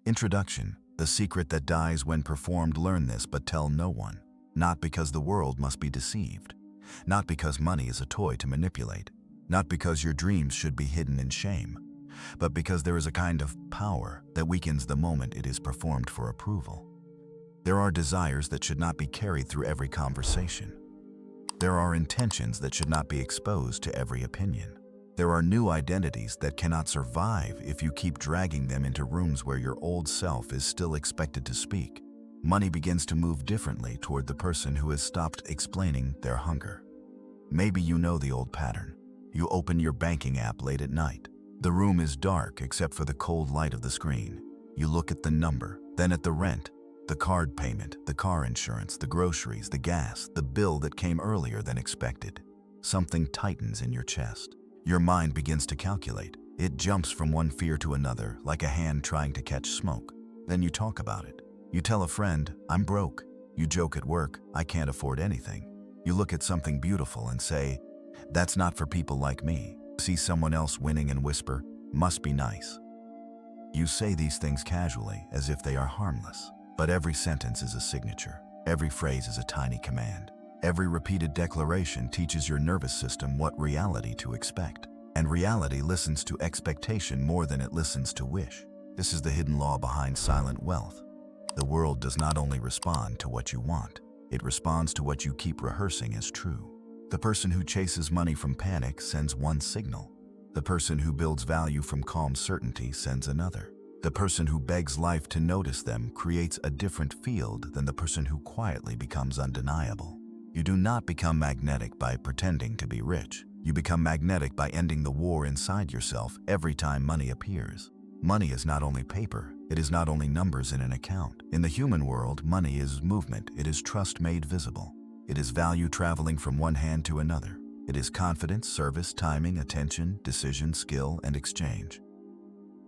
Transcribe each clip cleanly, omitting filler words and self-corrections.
Introduction: the secret that dies when performed. Learn this but tell no one. Not because the world must be deceived. Not because money is a toy to manipulate. Not because your dreams should be hidden in shame. But because there is a kind of power that weakens the moment it is performed for approval. There are desires that should not be carried through every conversation. There are intentions that should not be exposed to every opinion. There are new identities that cannot survive if you keep dragging them into rooms where your old self is still expected to speak. Money begins to move differently toward the person who has stopped explaining their hunger. Maybe you know the old pattern. You open your banking app late at night. The room is dark except for the cold light of the screen. You look at the number, then at the rent, the card payment, the car insurance, the groceries, the gas, the bill that came earlier than expected. Something tightens in your chest. Your mind begins to calculate. It jumps from one fear to another, like a hand trying to catch smoke. Then you talk about it. You tell a friend, "I'm broke." You joke at work, "I can't afford anything." You look at something beautiful and say, "That's not for people like me." See someone else winning and whisper, "Must be nice." You say these things casually, as if they are harmless. But every sentence is a signature. Every phrase is a tiny command. Every repeated declaration teaches your nervous system what reality to expect. And reality listens to expectation more than it listens to wish. This is the hidden law behind silent wealth. The world does not only respond to what you want, it responds to what you keep rehearsing as true. The person who chases money from panic sends one signal. The person who builds value from calm certainty sends another. The person who begs life to notice them creates a different field than the person who quietly becomes undeniable. You do not become magnetic by pretending to be rich. You become magnetic by ending the war inside yourself every time money appears. Money is not only paper. It is not only numbers in an account. In the human world, money is movement. It is trust made visible. It is value traveling from one hand to another. It is confidence, service, timing, attention, decision, skill, and exchange.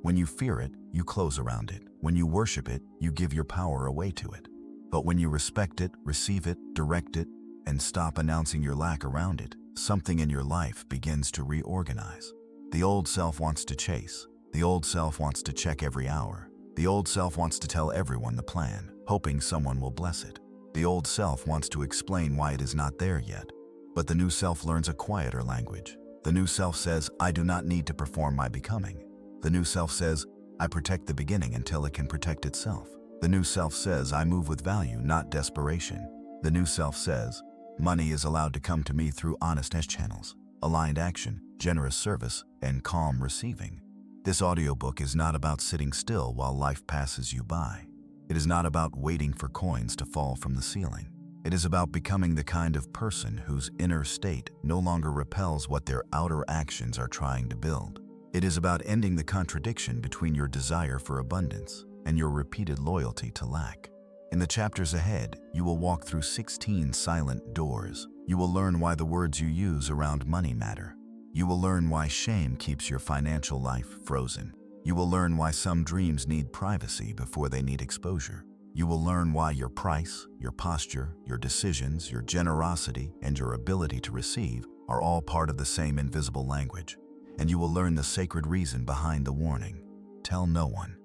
When you fear it, you close around it. When you worship it, you give your power away to it. But when you respect it, receive it, direct it, and stop announcing your lack around it, something in your life begins to reorganize. The old self wants to chase. The old self wants to check every hour. The old self wants to tell everyone the plan, hoping someone will bless it. The old self wants to explain why it is not there yet. But the new self learns a quieter language. The new self says, "I do not need to perform my becoming." The new self says, "I protect the beginning until it can protect itself." The new self says, "I move with value, not desperation." The new self says, "Money is allowed to come to me through honest channels, aligned action, generous service, and calm receiving." This audiobook is not about sitting still while life passes you by. It is not about waiting for coins to fall from the ceiling. It is about becoming the kind of person whose inner state no longer repels what their outer actions are trying to build. It is about ending the contradiction between your desire for abundance and your repeated loyalty to lack. In the chapters ahead, you will walk through 16 silent doors. You will learn why the words you use around money matter. You will learn why shame keeps your financial life frozen. You will learn why some dreams need privacy before they need exposure. You will learn why your price, your posture, your decisions, your generosity, and your ability to receive are all part of the same invisible language. And you will learn the sacred reason behind the warning. Tell no one.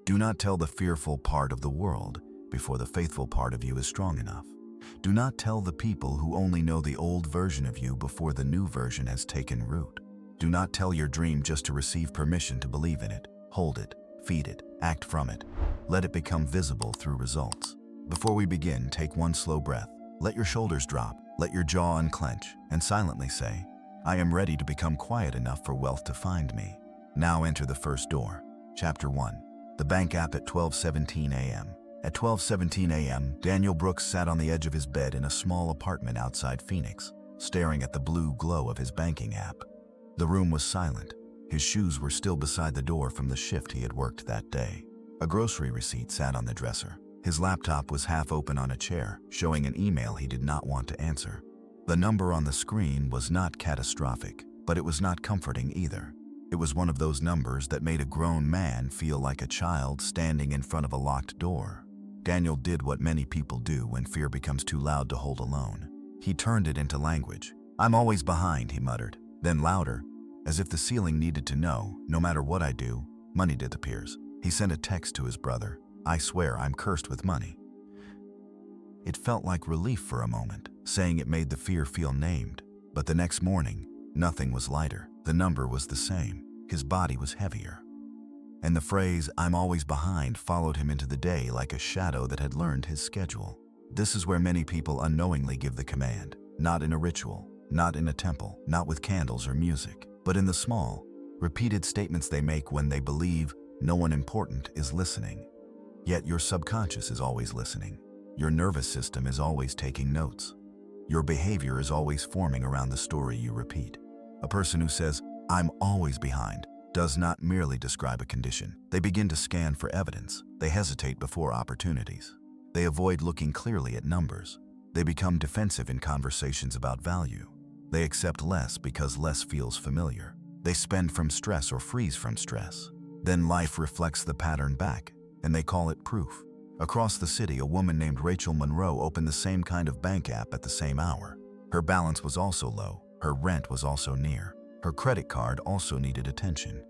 Do not tell the fearful part of the world before the faithful part of you is strong enough. Do not tell the people who only know the old version of you before the new version has taken root. Do not tell your dream just to receive permission to believe in it. Hold it, feed it, act from it. Let it become visible through results. Before we begin, take one slow breath. Let your shoulders drop, let your jaw unclench, and silently say, "I am ready to become quiet enough for wealth to find me." Now enter the first door. Chapter 1. The bank app at 12:17 a.m. At 12:17 a.m., Daniel Brooks sat on the edge of his bed in a small apartment outside Phoenix, staring at the blue glow of his banking app. The room was silent. His shoes were still beside the door from the shift he had worked that day. A grocery receipt sat on the dresser. His laptop was half open on a chair, showing an email he did not want to answer. The number on the screen was not catastrophic, but it was not comforting either. It was one of those numbers that made a grown man feel like a child standing in front of a locked door. Daniel did what many people do when fear becomes too loud to hold alone. He turned it into language. "I'm always behind," he muttered. Then louder, as if the ceiling needed to know, "No matter what I do, money disappears." He sent a text to his brother. "I swear I'm cursed with money." It felt like relief for a moment, saying it made the fear feel named. But the next morning, nothing was lighter. The number was the same. His body was heavier. And the phrase, "I'm always behind," followed him into the day like a shadow that had learned his schedule. This is where many people unknowingly give the command, not in a ritual, not in a temple, not with candles or music, but in the small, repeated statements they make when they believe no one important is listening. Yet your subconscious is always listening. Your nervous system is always taking notes. Your behavior is always forming around the story you repeat. A person who says, "I'm always behind," does not merely describe a condition. They begin to scan for evidence. They hesitate before opportunities. They avoid looking clearly at numbers. They become defensive in conversations about value. They accept less because less feels familiar. They spend from stress or freeze from stress. Then life reflects the pattern back, and they call it proof. Across the city, a woman named Rachel Monroe opened the same kind of bank app at the same hour. Her balance was also low. Her rent was also near. Her credit card also needed attention.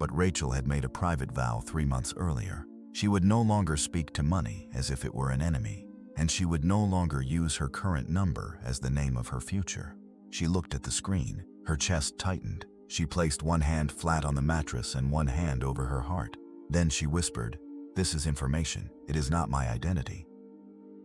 But Rachel had made a private vow 3 months earlier. She would no longer speak to money as if it were an enemy, and she would no longer use her current number as the name of her future. She looked at the screen. Her chest tightened. She placed one hand flat on the mattress and one hand over her heart. Then she whispered, "This is information. It is not my identity."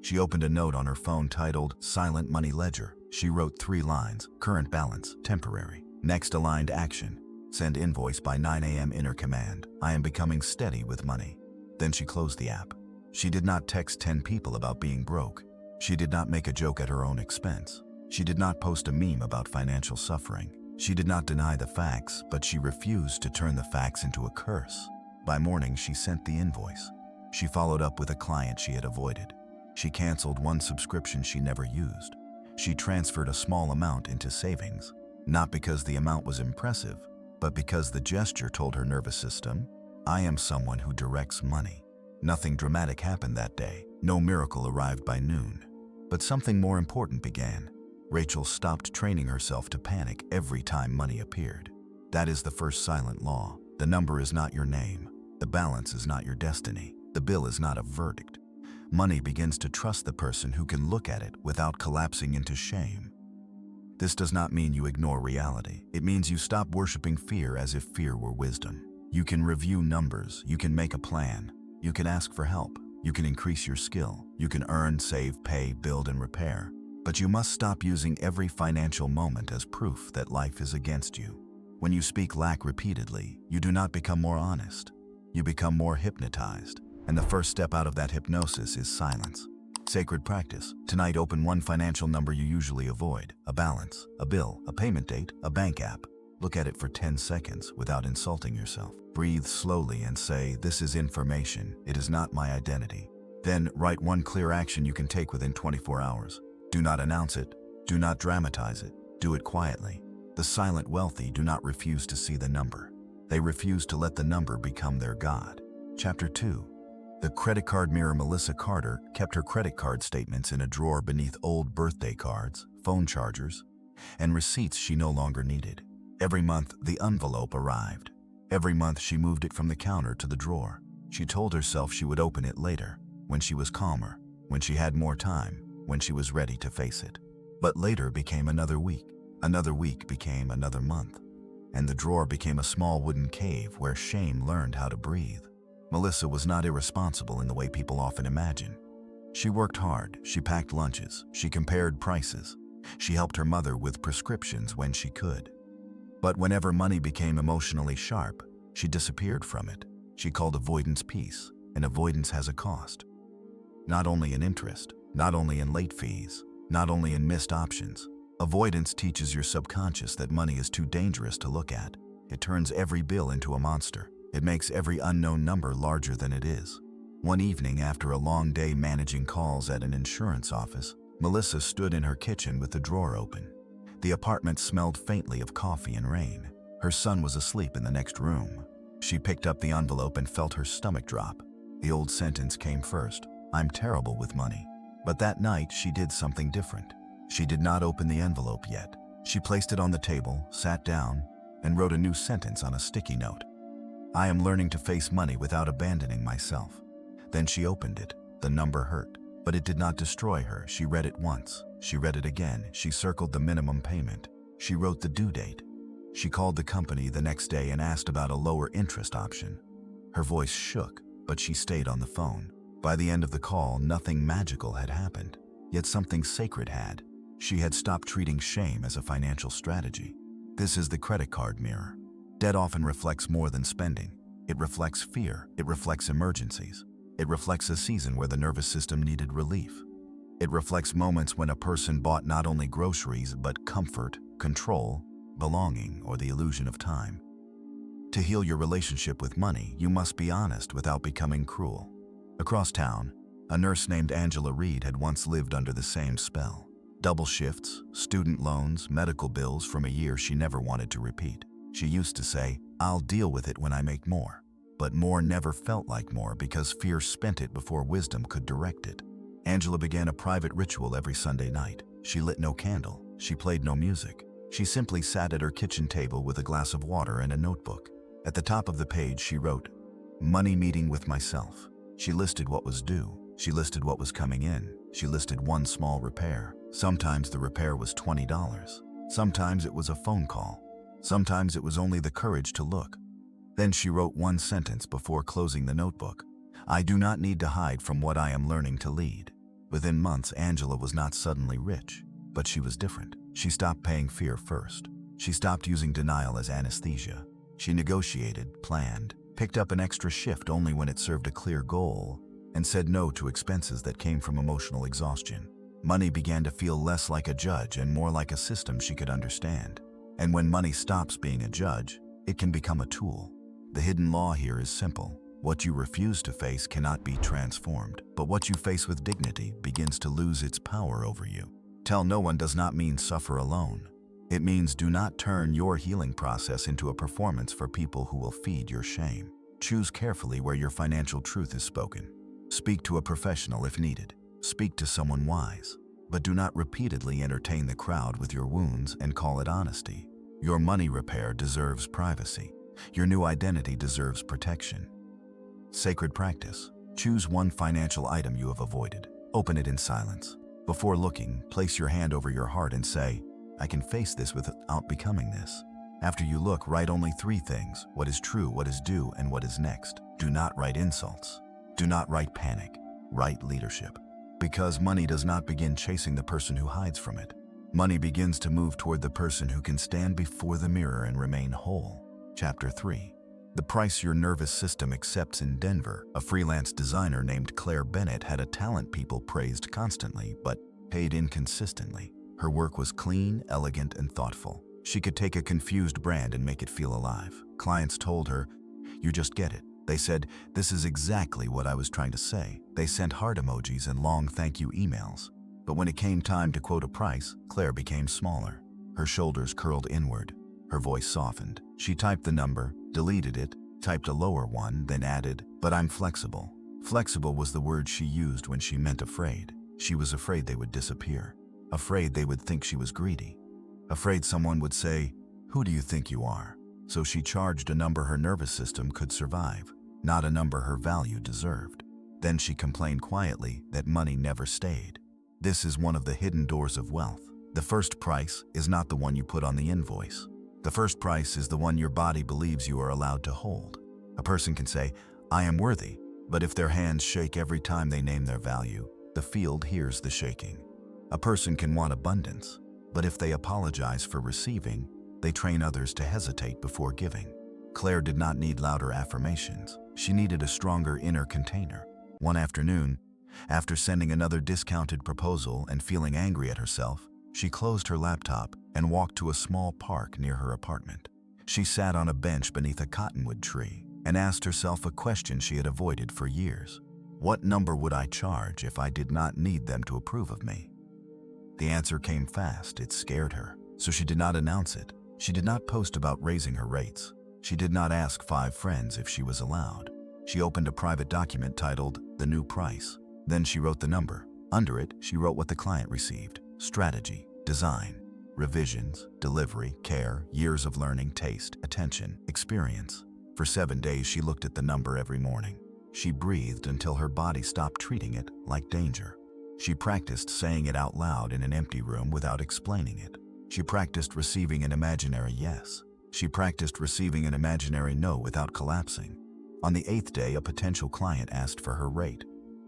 She opened a note on her phone titled "Silent Money Ledger." She wrote 3 lines: current balance, temporary. Next aligned action: send invoice by 9 a.m. inner command. I am becoming steady with money. Then she closed the app. She did not text 10 people about being broke. She did not make a joke at her own expense. She did not post a meme about financial suffering. She did not deny the facts, but she refused to turn the facts into a curse. By morning, she sent the invoice. She followed up with a client she had avoided. She canceled one subscription she never used. She transferred a small amount into savings, not because the amount was impressive, but because the gesture told her nervous system, "I am someone who directs money." Nothing dramatic happened that day. No miracle arrived by noon. But something more important began. Rachel stopped training herself to panic every time money appeared. That is the first silent law. The number is not your name. The balance is not your destiny. The bill is not a verdict. Money begins to trust the person who can look at it without collapsing into shame. This does not mean you ignore reality. It means you stop worshiping fear as if fear were wisdom. You can review numbers. You can make a plan. You can ask for help. You can increase your skill. You can earn, save, pay, build, and repair. But you must stop using every financial moment as proof that life is against you. When you speak lack repeatedly, you do not become more honest. You become more hypnotized. And the first step out of that hypnosis is silence. Sacred practice. Tonight, open one financial number you usually avoid: a balance, a bill, a payment date, a bank app. Look at it for 10 seconds without insulting yourself. Breathe slowly and say, "This is information. It is not my identity." Then write one clear action you can take within 24 hours. Do not announce it. Do not dramatize it. Do it quietly. The silent wealthy do not refuse to see the number. They refuse to let the number become their god. Chapter 2. The credit card mirror. Melissa Carter kept her credit card statements in a drawer beneath old birthday cards, phone chargers, and receipts she no longer needed. Every month, the envelope arrived. Every month, she moved it from the counter to the drawer. She told herself she would open it later, when she was calmer, when she had more time, when she was ready to face it. But later became another week. Another week became another month. And the drawer became a small wooden cave where shame learned how to breathe. Melissa was not irresponsible in the way people often imagine. She worked hard. She packed lunches. She compared prices. She helped her mother with prescriptions when she could. But whenever money became emotionally sharp, she disappeared from it. She called avoidance peace, and avoidance has a cost. Not only in interest, not only in late fees, not only in missed options. Avoidance teaches your subconscious that money is too dangerous to look at. It turns every bill into a monster. It makes every unknown number larger than it is. One evening, after a long day managing calls at an insurance office, Melissa stood in her kitchen with the drawer open. The apartment smelled faintly of coffee and rain. Her son was asleep in the next room. She picked up the envelope and felt her stomach drop. The old sentence came first: "I'm terrible with money." But that night, she did something different. She did not open the envelope yet. She placed it on the table, sat down, and wrote a new sentence on a sticky note. I am learning to face money without abandoning myself. Then she opened it. The number hurt, but it did not destroy her. She read it once. She read it again. She circled the minimum payment. She wrote the due date. She called the company the next day and asked about a lower interest option. Her voice shook, but she stayed on the phone. By the end of the call, nothing magical had happened, yet something sacred had. She had stopped treating shame as a financial strategy. This is the credit card mirror. Debt often reflects more than spending. It reflects fear. It reflects emergencies. It reflects a season where the nervous system needed relief. It reflects moments when a person bought not only groceries, but comfort, control, belonging, or the illusion of time. To heal your relationship with money, you must be honest without becoming cruel. Across town, a nurse named Angela Reed had once lived under the same spell. Double shifts, student loans, medical bills from a year she never wanted to repeat. She used to say, "I'll deal with it when I make more." But more never felt like more because fear spent it before wisdom could direct it. Angela began a private ritual every Sunday night. She lit no candle. She played no music. She simply sat at her kitchen table with a glass of water and a notebook. At the top of the page, she wrote, "Money meeting with myself." She listed what was due. She listed what was coming in. She listed one small repair. Sometimes the repair was $20. Sometimes it was a phone call. Sometimes it was only the courage to look. Then she wrote one sentence before closing the notebook. "I do not need to hide from what I am learning to lead." Within months, Angela was not suddenly rich, but she was different. She stopped paying fear first. She stopped using denial as anesthesia. She negotiated, planned, picked up an extra shift only when it served a clear goal, and said no to expenses that came from emotional exhaustion. Money began to feel less like a judge and more like a system she could understand. And when money stops being a judge, it can become a tool. The hidden law here is simple. What you refuse to face cannot be transformed, but what you face with dignity begins to lose its power over you. Tell no one does not mean suffer alone. It means do not turn your healing process into a performance for people who will feed your shame. Choose carefully where your financial truth is spoken. Speak to a professional if needed. Speak to someone wise, but do not repeatedly entertain the crowd with your wounds and call it honesty. Your money repair deserves privacy. Your new identity deserves protection. Sacred practice. Choose one financial item you have avoided. Open it in silence. Before looking, place your hand over your heart and say, "I can face this without becoming this." After you look, write only 3 things: what is true, what is due, and what is next. Do not write insults. Do not write panic. Write leadership. Because money does not begin chasing the person who hides from it. Money begins to move toward the person who can stand before the mirror and remain whole. Chapter 3. The price your nervous system accepts. In Denver, a freelance designer named Claire Bennett had a talent people praised constantly, but paid inconsistently. Her work was clean, elegant, and thoughtful. She could take a confused brand and make it feel alive. Clients told her, "You just get it." They said, "This is exactly what I was trying to say." They sent heart emojis and long thank you emails. But when it came time to quote a price, Claire became smaller. Her shoulders curled inward. Her voice softened. She typed the number, deleted it, typed a lower one, then added, "But I'm flexible." Flexible was the word she used when she meant afraid. She was afraid they would disappear. Afraid they would think she was greedy. Afraid someone would say, "Who do you think you are?" So she charged a number her nervous system could survive, not a number her value deserved. Then she complained quietly that money never stayed. This is one of the hidden doors of wealth. The first price is not the one you put on the invoice. The first price is the one your body believes you are allowed to hold. A person can say, "I am worthy," but if their hands shake every time they name their value, the field hears the shaking. A person can want abundance, but if they apologize for receiving, they train others to hesitate before giving. Claire did not need louder affirmations. She needed a stronger inner container. One afternoon, after sending another discounted proposal and feeling angry at herself, she closed her laptop and walked to a small park near her apartment. She sat on a bench beneath a cottonwood tree and asked herself a question she had avoided for years. What number would I charge if I did not need them to approve of me? The answer came fast. It scared her, so she did not announce it. She did not post about raising her rates. She did not ask 5 friends if she was allowed. She opened a private document titled "The New Price." Then she wrote the number. Under it, she wrote what the client received: strategy, design, revisions, delivery, care, years of learning, taste, attention, experience. For 7 days, she looked at the number every morning. She breathed until her body stopped treating it like danger. She practiced saying it out loud in an empty room without explaining it. She practiced receiving an imaginary yes. She practiced receiving an imaginary no without collapsing. On the 8th day, a potential client asked for her rate.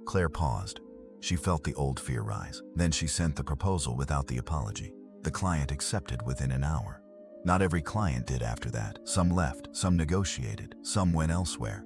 Claire paused. She felt the old fear rise. Then she sent the proposal without the apology. The client accepted within an hour. Not every client did after that. Some left, some negotiated, some went elsewhere.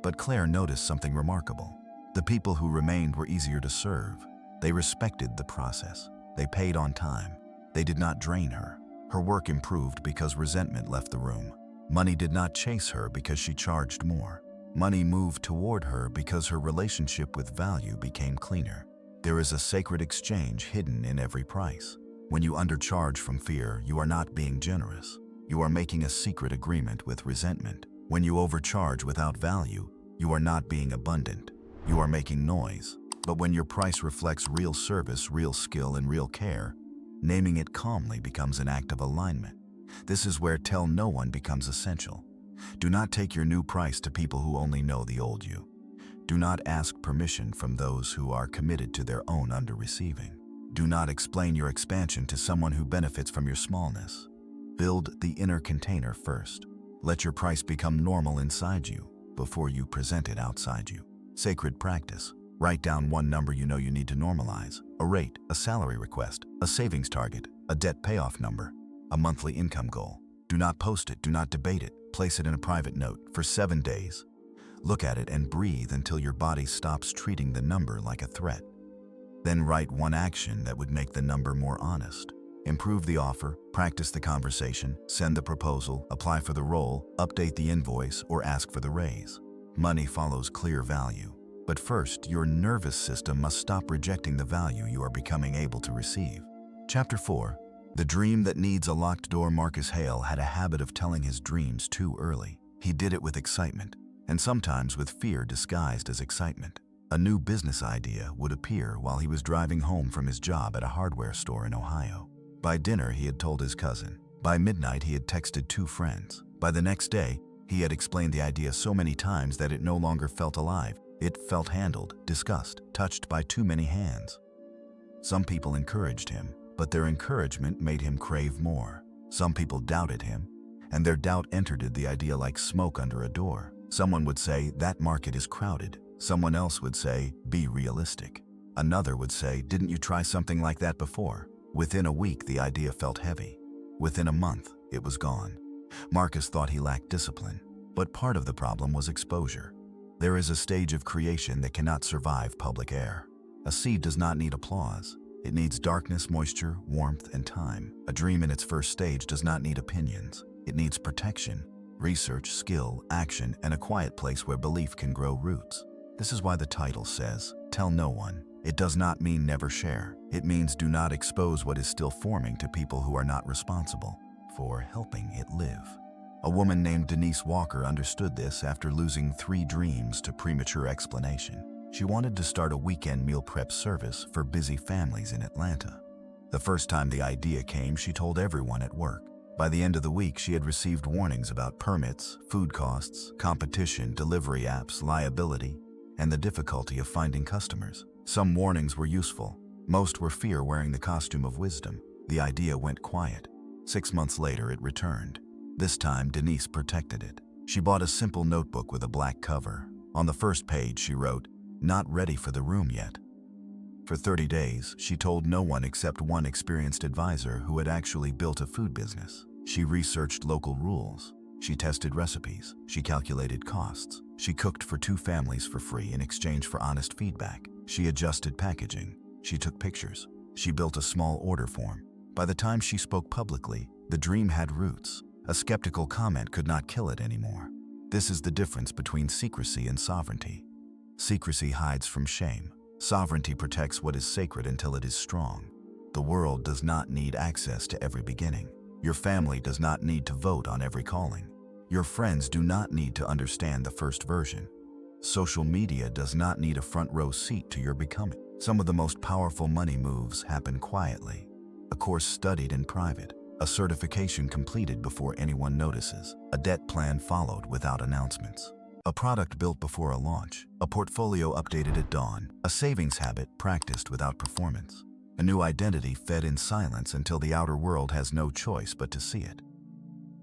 But Claire noticed something remarkable. The people who remained were easier to serve. They respected the process. They paid on time. They did not drain her. Her work improved because resentment left the room. Money did not chase her because she charged more. Money moved toward her because her relationship with value became cleaner. There is a sacred exchange hidden in every price. When you undercharge from fear, you are not being generous. You are making a secret agreement with resentment. When you overcharge without value, you are not being abundant. You are making noise. But when your price reflects real service, real skill, and real care, naming it calmly becomes an act of alignment. This is where tell no one becomes essential. Do not take your new price to people who only know the old you. Do not ask permission from those who are committed to their own under-receiving. Do not explain your expansion to someone who benefits from your smallness. Build the inner container first. Let your price become normal inside you before you present it outside you. Sacred practice. Write down one number you know you need to normalize: a rate, a salary request, a savings target, a debt payoff number, a monthly income goal. Do not post it, do not debate it. Place it in a private note for 7 days. Look at it and breathe until your body stops treating the number like a threat. Then write one action that would make the number more honest. Improve the offer, practice the conversation, send the proposal, apply for the role, update the invoice, or ask for the raise. Money follows clear value. But first, your nervous system must stop rejecting the value you are becoming able to receive. Chapter 4. The Dream That Needs a Locked Door. Marcus Hale had a habit of telling his dreams too early. He did it with excitement, and sometimes with fear disguised as excitement. A new business idea would appear while he was driving home from his job at a hardware store in Ohio. By dinner, he had told his cousin. By midnight, he had texted 2 friends. By the next day, he had explained the idea so many times that it no longer felt alive. It felt handled, discussed, touched by too many hands. Some people encouraged him, but their encouragement made him crave more. Some people doubted him, and their doubt entered the idea like smoke under a door. Someone would say, "That market is crowded." Someone else would say, "Be realistic." Another would say, "Didn't you try something like that before?" Within a week, the idea felt heavy. Within a month, it was gone. Marcus thought he lacked discipline, but part of the problem was exposure. There is a stage of creation that cannot survive public air. A seed does not need applause. It needs darkness, moisture, warmth, and time. A dream in its first stage does not need opinions. It needs protection, research, skill, action, and a quiet place where belief can grow roots. This is why the title says, "Tell no one." It does not mean never share. It means do not expose what is still forming to people who are not responsible for helping it live. A woman named Denise Walker understood this after losing 3 dreams to premature explanation. She wanted to start a weekend meal prep service for busy families in Atlanta. The first time the idea came, she told everyone at work. By the end of the week, she had received warnings about permits, food costs, competition, delivery apps, liability, and the difficulty of finding customers. Some warnings were useful. Most were fear wearing the costume of wisdom. The idea went quiet. 6 months later, it returned. This time, Denise protected it. She bought a simple notebook with a black cover. On the first page, she wrote, "Not ready for the room yet." For 30 days, she told no one except one experienced advisor who had actually built a food business. She researched local rules. She tested recipes. She calculated costs. She cooked for 2 families for free in exchange for honest feedback. She adjusted packaging. She took pictures. She built a small order form. By the time she spoke publicly, the dream had roots. A skeptical comment could not kill it anymore. This is the difference between secrecy and sovereignty. Secrecy hides from shame. Sovereignty protects what is sacred until it is strong. The world does not need access to every beginning. Your family does not need to vote on every calling. Your friends do not need to understand the first version. Social media does not need a front row seat to your becoming. Some of the most powerful money moves happen quietly. A course studied in private. A certification completed before anyone notices. A debt plan followed without announcements. A product built before a launch. A portfolio updated at dawn. A savings habit practiced without performance. A new identity fed in silence until the outer world has no choice but to see it.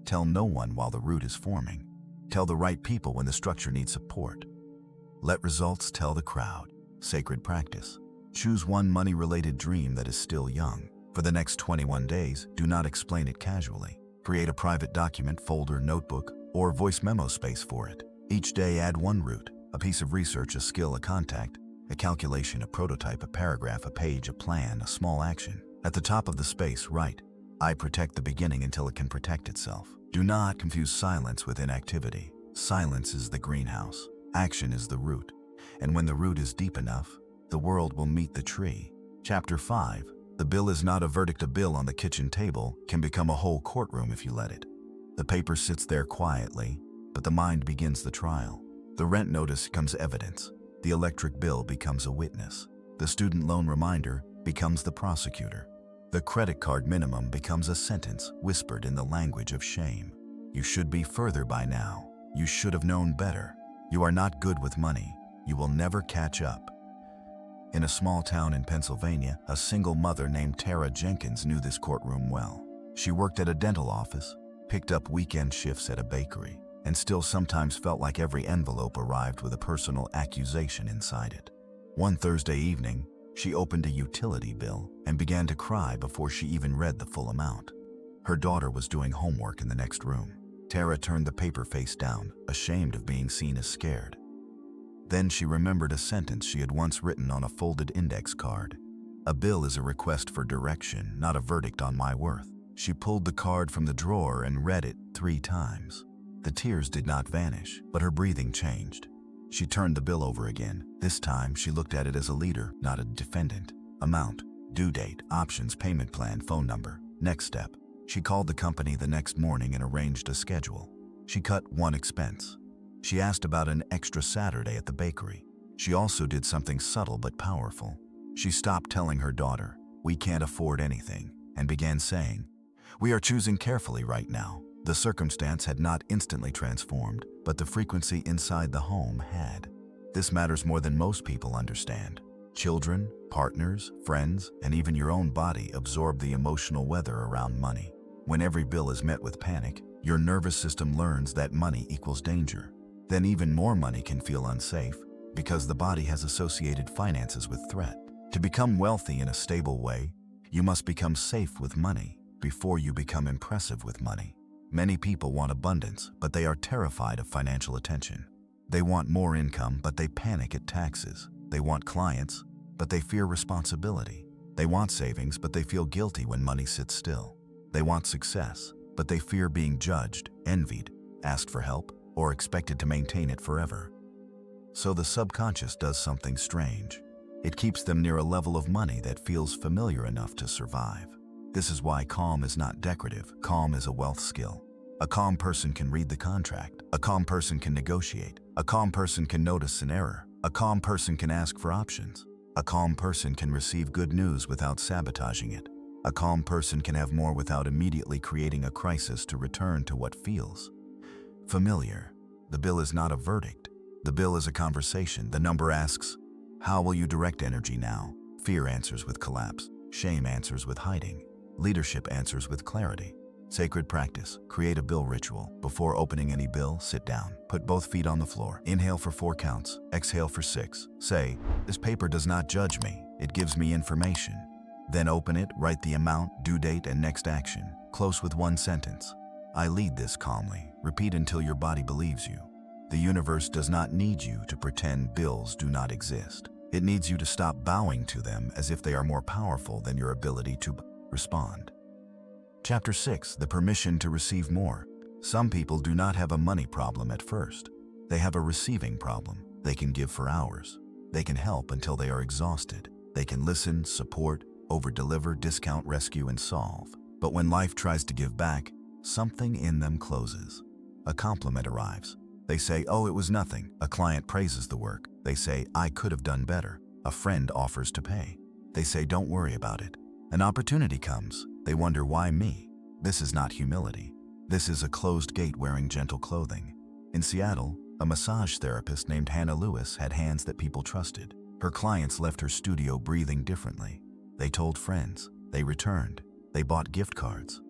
Tell no one while the root is forming. Tell the right people when the structure needs support. Let results tell the crowd. Sacred practice. Choose one money-related dream that is still young. For the next 21 days, do not explain it casually. Create a private document, folder, notebook, or voice memo space for it. Each day add one root, a piece of research, a skill, a contact, a calculation, a prototype, a paragraph, a page, a plan, a small action. At the top of the space, write, I protect the beginning until it can protect itself. Do not confuse silence with inactivity. Silence is the greenhouse. Action is the root. And when the root is deep enough, the world will meet the tree. Chapter 5. The bill is not a verdict. A bill on the kitchen table can become a whole courtroom if you let it. The paper sits there quietly, but the mind begins the trial. The rent notice becomes evidence. The electric bill becomes a witness. The student loan reminder becomes the prosecutor. The credit card minimum becomes a sentence whispered in the language of shame. You should be further by now. You should have known better. You are not good with money. You will never catch up. In a small town in Pennsylvania, a single mother named Tara Jenkins knew this courtroom well. She worked at a dental office, picked up weekend shifts at a bakery, and still sometimes felt like every envelope arrived with a personal accusation inside it. One Thursday evening, she opened a utility bill and began to cry before she even read the full amount. Her daughter was doing homework in the next room. Tara turned the paper face down, ashamed of being seen as scared. Then she remembered a sentence she had once written on a folded index card. A bill is a request for direction, not a verdict on my worth. She pulled the card from the drawer and read it 3 times. The tears did not vanish, but her breathing changed. She turned the bill over again. This time, she looked at it as a leader, not a defendant. Amount, due date, options, payment plan, phone number. Next step. She called the company the next morning and arranged a schedule. She cut one expense. She asked about an extra Saturday at the bakery. She also did something subtle but powerful. She stopped telling her daughter, "We can't afford anything," and began saying, "We are choosing carefully right now." The circumstance had not instantly transformed, but the frequency inside the home had. This matters more than most people understand. Children, partners, friends, and even your own body absorb the emotional weather around money. When every bill is met with panic, your nervous system learns that money equals danger. Then even more money can feel unsafe because the body has associated finances with threat. To become wealthy in a stable way, you must become safe with money before you become impressive with money. Many people want abundance, but they are terrified of financial attention. They want more income, but they panic at taxes. They want clients, but they fear responsibility. They want savings, but they feel guilty when money sits still. They want success, but they fear being judged, envied, asked for help, or expected to maintain it forever. So the subconscious does something strange. It keeps them near a level of money that feels familiar enough to survive. This is why calm is not decorative. Calm is a wealth skill. A calm person can read the contract. A calm person can negotiate. A calm person can notice an error. A calm person can ask for options. A calm person can receive good news without sabotaging it. A calm person can have more without immediately creating a crisis to return to what feels familiar. The bill is not a verdict. The bill is a conversation. The number asks, "How will you direct energy now?" Fear answers with collapse. Shame answers with hiding. Leadership answers with clarity. Sacred practice. Create a bill ritual. Before opening any bill, sit down. Put both feet on the floor. Inhale for 4 counts. Exhale for 6. Say, "This paper does not judge me. It gives me information." Then open it, write the amount, due date, and next action. Close with one sentence. "I lead this calmly." Repeat until your body believes you. The universe does not need you to pretend bills do not exist. It needs you to stop bowing to them as if they are more powerful than your ability to respond. Chapter 6. The permission to receive more. Some people do not have a money problem at first. They have a receiving problem. They can give for hours. They can help until they are exhausted. They can listen, support, over-deliver, discount, rescue, and solve. But when life tries to give back, something in them closes. A compliment arrives. They say, "Oh, it was nothing." A client praises the work. They say, "I could have done better." A friend offers to pay. They say, "Don't worry about it." An opportunity comes. They wonder, "Why me?" This is not humility. This is a closed gate wearing gentle clothing. In Seattle, a massage therapist named Hannah Lewis had hands that people trusted. Her clients left her studio breathing differently. They told friends. They returned. They bought gift cards.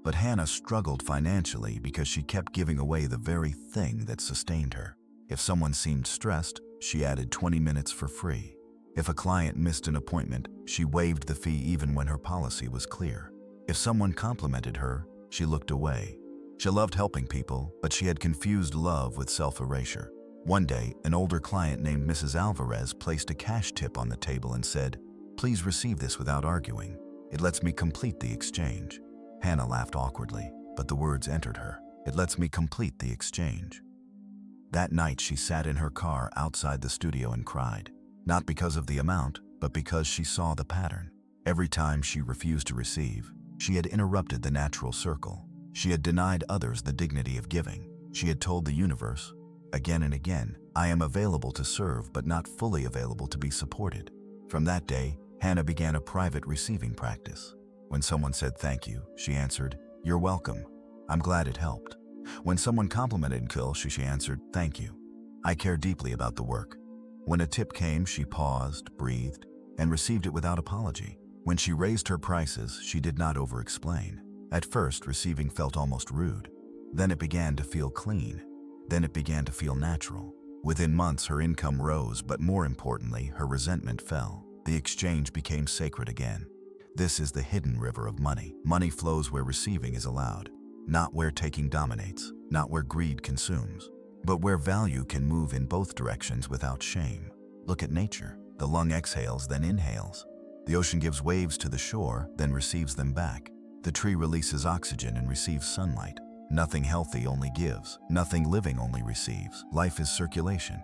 But Hannah struggled financially because she kept giving away the very thing that sustained her. If someone seemed stressed, she added 20 minutes for free. If a client missed an appointment, she waived the fee even when her policy was clear. If someone complimented her, she looked away. She loved helping people, but she had confused love with self-erasure. One day, an older client named Mrs. Alvarez placed a cash tip on the table and said, "Please receive this without arguing. It lets me complete the exchange." Hannah laughed awkwardly, but the words entered her. It lets me complete the exchange. That night, she sat in her car outside the studio and cried. Not because of the amount, but because she saw the pattern. Every time she refused to receive, she had interrupted the natural circle. She had denied others the dignity of giving. She had told the universe, again and again, "I am available to serve, but not fully available to be supported." From that day, Hannah began a private receiving practice. When someone said thank you, she answered, "You're welcome. I'm glad it helped." When someone complimented she answered, "Thank you. I care deeply about the work." When a tip came, she paused, breathed, and received it without apology. When she raised her prices, she did not over-explain. At first, receiving felt almost rude. Then it began to feel clean. Then it began to feel natural. Within months, her income rose, but more importantly, her resentment fell. The exchange became sacred again. This is the hidden river of money. Money flows where receiving is allowed, not where taking dominates, not where greed consumes, but where value can move in both directions without shame. Look at nature. The lung exhales, then inhales. The ocean gives waves to the shore, then receives them back. The tree releases oxygen and receives sunlight. Nothing healthy only gives. Nothing living only receives. Life is circulation.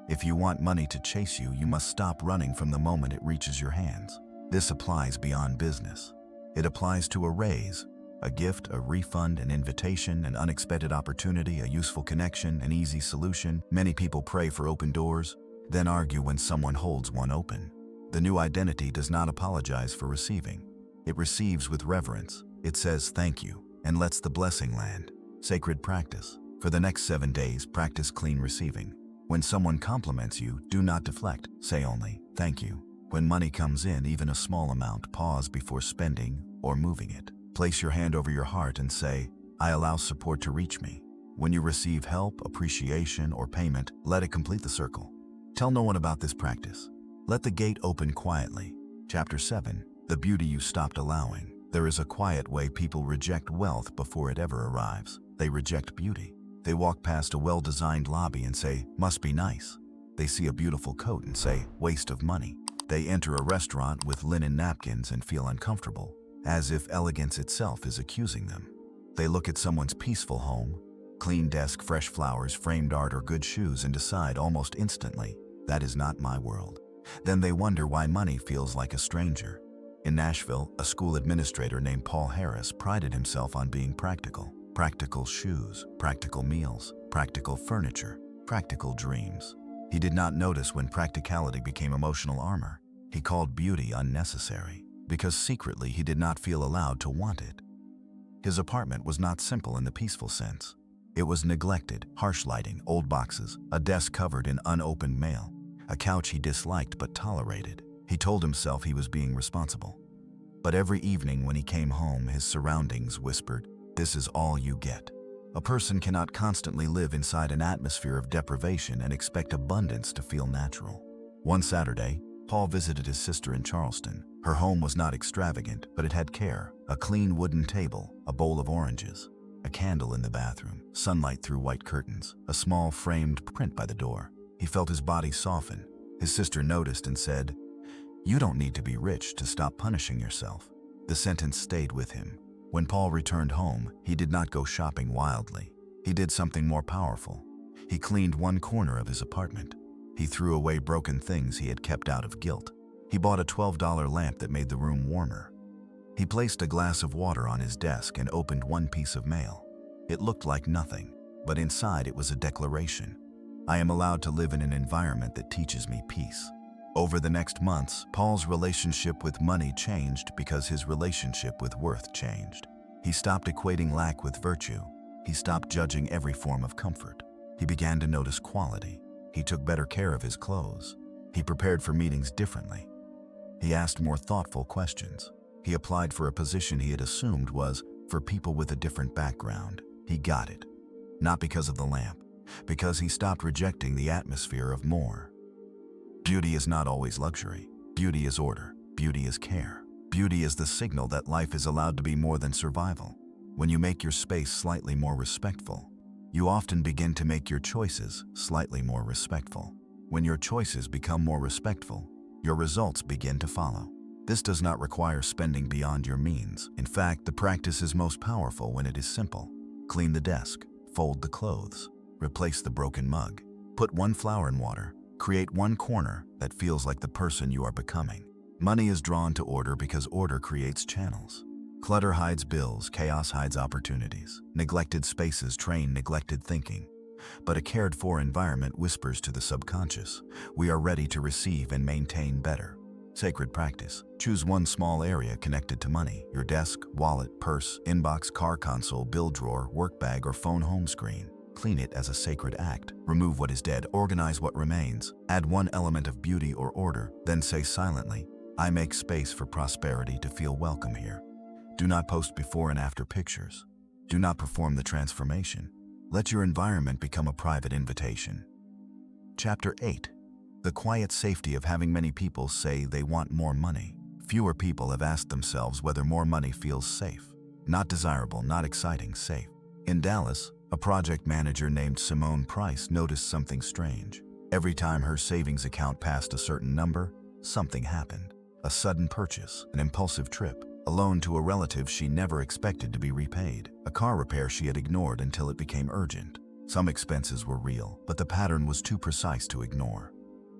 If you want money to chase you, you must stop running from the moment it reaches your hands. This applies beyond business. It applies to a raise, a gift, a refund, an invitation, an unexpected opportunity, a useful connection, an easy solution. Many people pray for open doors, then argue when someone holds one open. The new identity does not apologize for receiving. It receives with reverence. It says thank you and lets the blessing land. Sacred practice. For the next 7 days, practice clean receiving. When someone compliments you, do not deflect. Say only, "Thank you." When money comes in, even a small amount, pause before spending or moving it. Place your hand over your heart and say, "I allow support to reach me." When you receive help, appreciation, or payment, let it complete the circle. Tell no one about this practice. Let the gate open quietly. Chapter 7. The beauty you stopped allowing. There is a quiet way people reject wealth before it ever arrives. They reject beauty. They walk past a well-designed lobby and say, "Must be nice." They see a beautiful coat and say, "Waste of money." They enter a restaurant with linen napkins and feel uncomfortable, as if elegance itself is accusing them. They look at someone's peaceful home, clean desk, fresh flowers, framed art, or good shoes and decide almost instantly, "That is not my world." Then they wonder why money feels like a stranger. In Nashville, a school administrator named Paul Harris prided himself on being practical. Practical shoes, practical meals, practical furniture, practical dreams. He did not notice when practicality became emotional armor. He called beauty unnecessary, because secretly he did not feel allowed to want it. His apartment was not simple in the peaceful sense. It was neglected, harsh lighting, old boxes, a desk covered in unopened mail, a couch he disliked but tolerated. He told himself he was being responsible. But every evening when he came home, his surroundings whispered, "This is all you get." A person cannot constantly live inside an atmosphere of deprivation and expect abundance to feel natural. One Saturday, Paul visited his sister in Charleston. Her home was not extravagant, but it had care. A clean wooden table, a bowl of oranges, a candle in the bathroom, sunlight through white curtains, a small framed print by the door. He felt his body soften. His sister noticed and said, "You don't need to be rich to stop punishing yourself." The sentence stayed with him. When Paul returned home, he did not go shopping wildly. He did something more powerful. He cleaned one corner of his apartment. He threw away broken things he had kept out of guilt. He bought a $12 lamp that made the room warmer. He placed a glass of water on his desk and opened one piece of mail. It looked like nothing, but inside it was a declaration. "I am allowed to live in an environment that teaches me peace." Over the next months, Paul's relationship with money changed because his relationship with worth changed. He stopped equating lack with virtue. He stopped judging every form of comfort. He began to notice quality. He took better care of his clothes. He prepared for meetings differently. He asked more thoughtful questions. He applied for a position he had assumed was for people with a different background. He got it. Not because of the lamp, because he stopped rejecting the atmosphere of more. Beauty is not always luxury. Beauty is order. Beauty is care. Beauty is the signal that life is allowed to be more than survival. When you make your space slightly more respectful, you often begin to make your choices slightly more respectful. When your choices become more respectful, your results begin to follow. This does not require spending beyond your means. In fact, the practice is most powerful when it is simple. Clean the desk, fold the clothes, replace the broken mug, put one flower in water, create one corner that feels like the person you are becoming. Money is drawn to order because order creates channels. Clutter hides bills, chaos hides opportunities. Neglected spaces train neglected thinking. But a cared-for environment whispers to the subconscious, we are ready to receive and maintain better. Sacred practice. Choose one small area connected to money, your desk, wallet, purse, inbox, car console, bill drawer, work bag, or phone home screen. Clean it as a sacred act. Remove what is dead, organize what remains. Add one element of beauty or order, then say silently, I make space for prosperity to feel welcome here. Do not post before and after pictures. Do not perform the transformation. Let your environment become a private invitation. Chapter 8. The quiet safety of having many people say they want more money. Fewer people have asked themselves whether more money feels safe. Not desirable, not exciting, safe. In Dallas, a project manager named Simone Price noticed something strange. Every time her savings account passed a certain number, something happened. A sudden purchase, an impulsive trip, a loan to a relative she never expected to be repaid, a car repair she had ignored until it became urgent. Some expenses were real, but the pattern was too precise to ignore.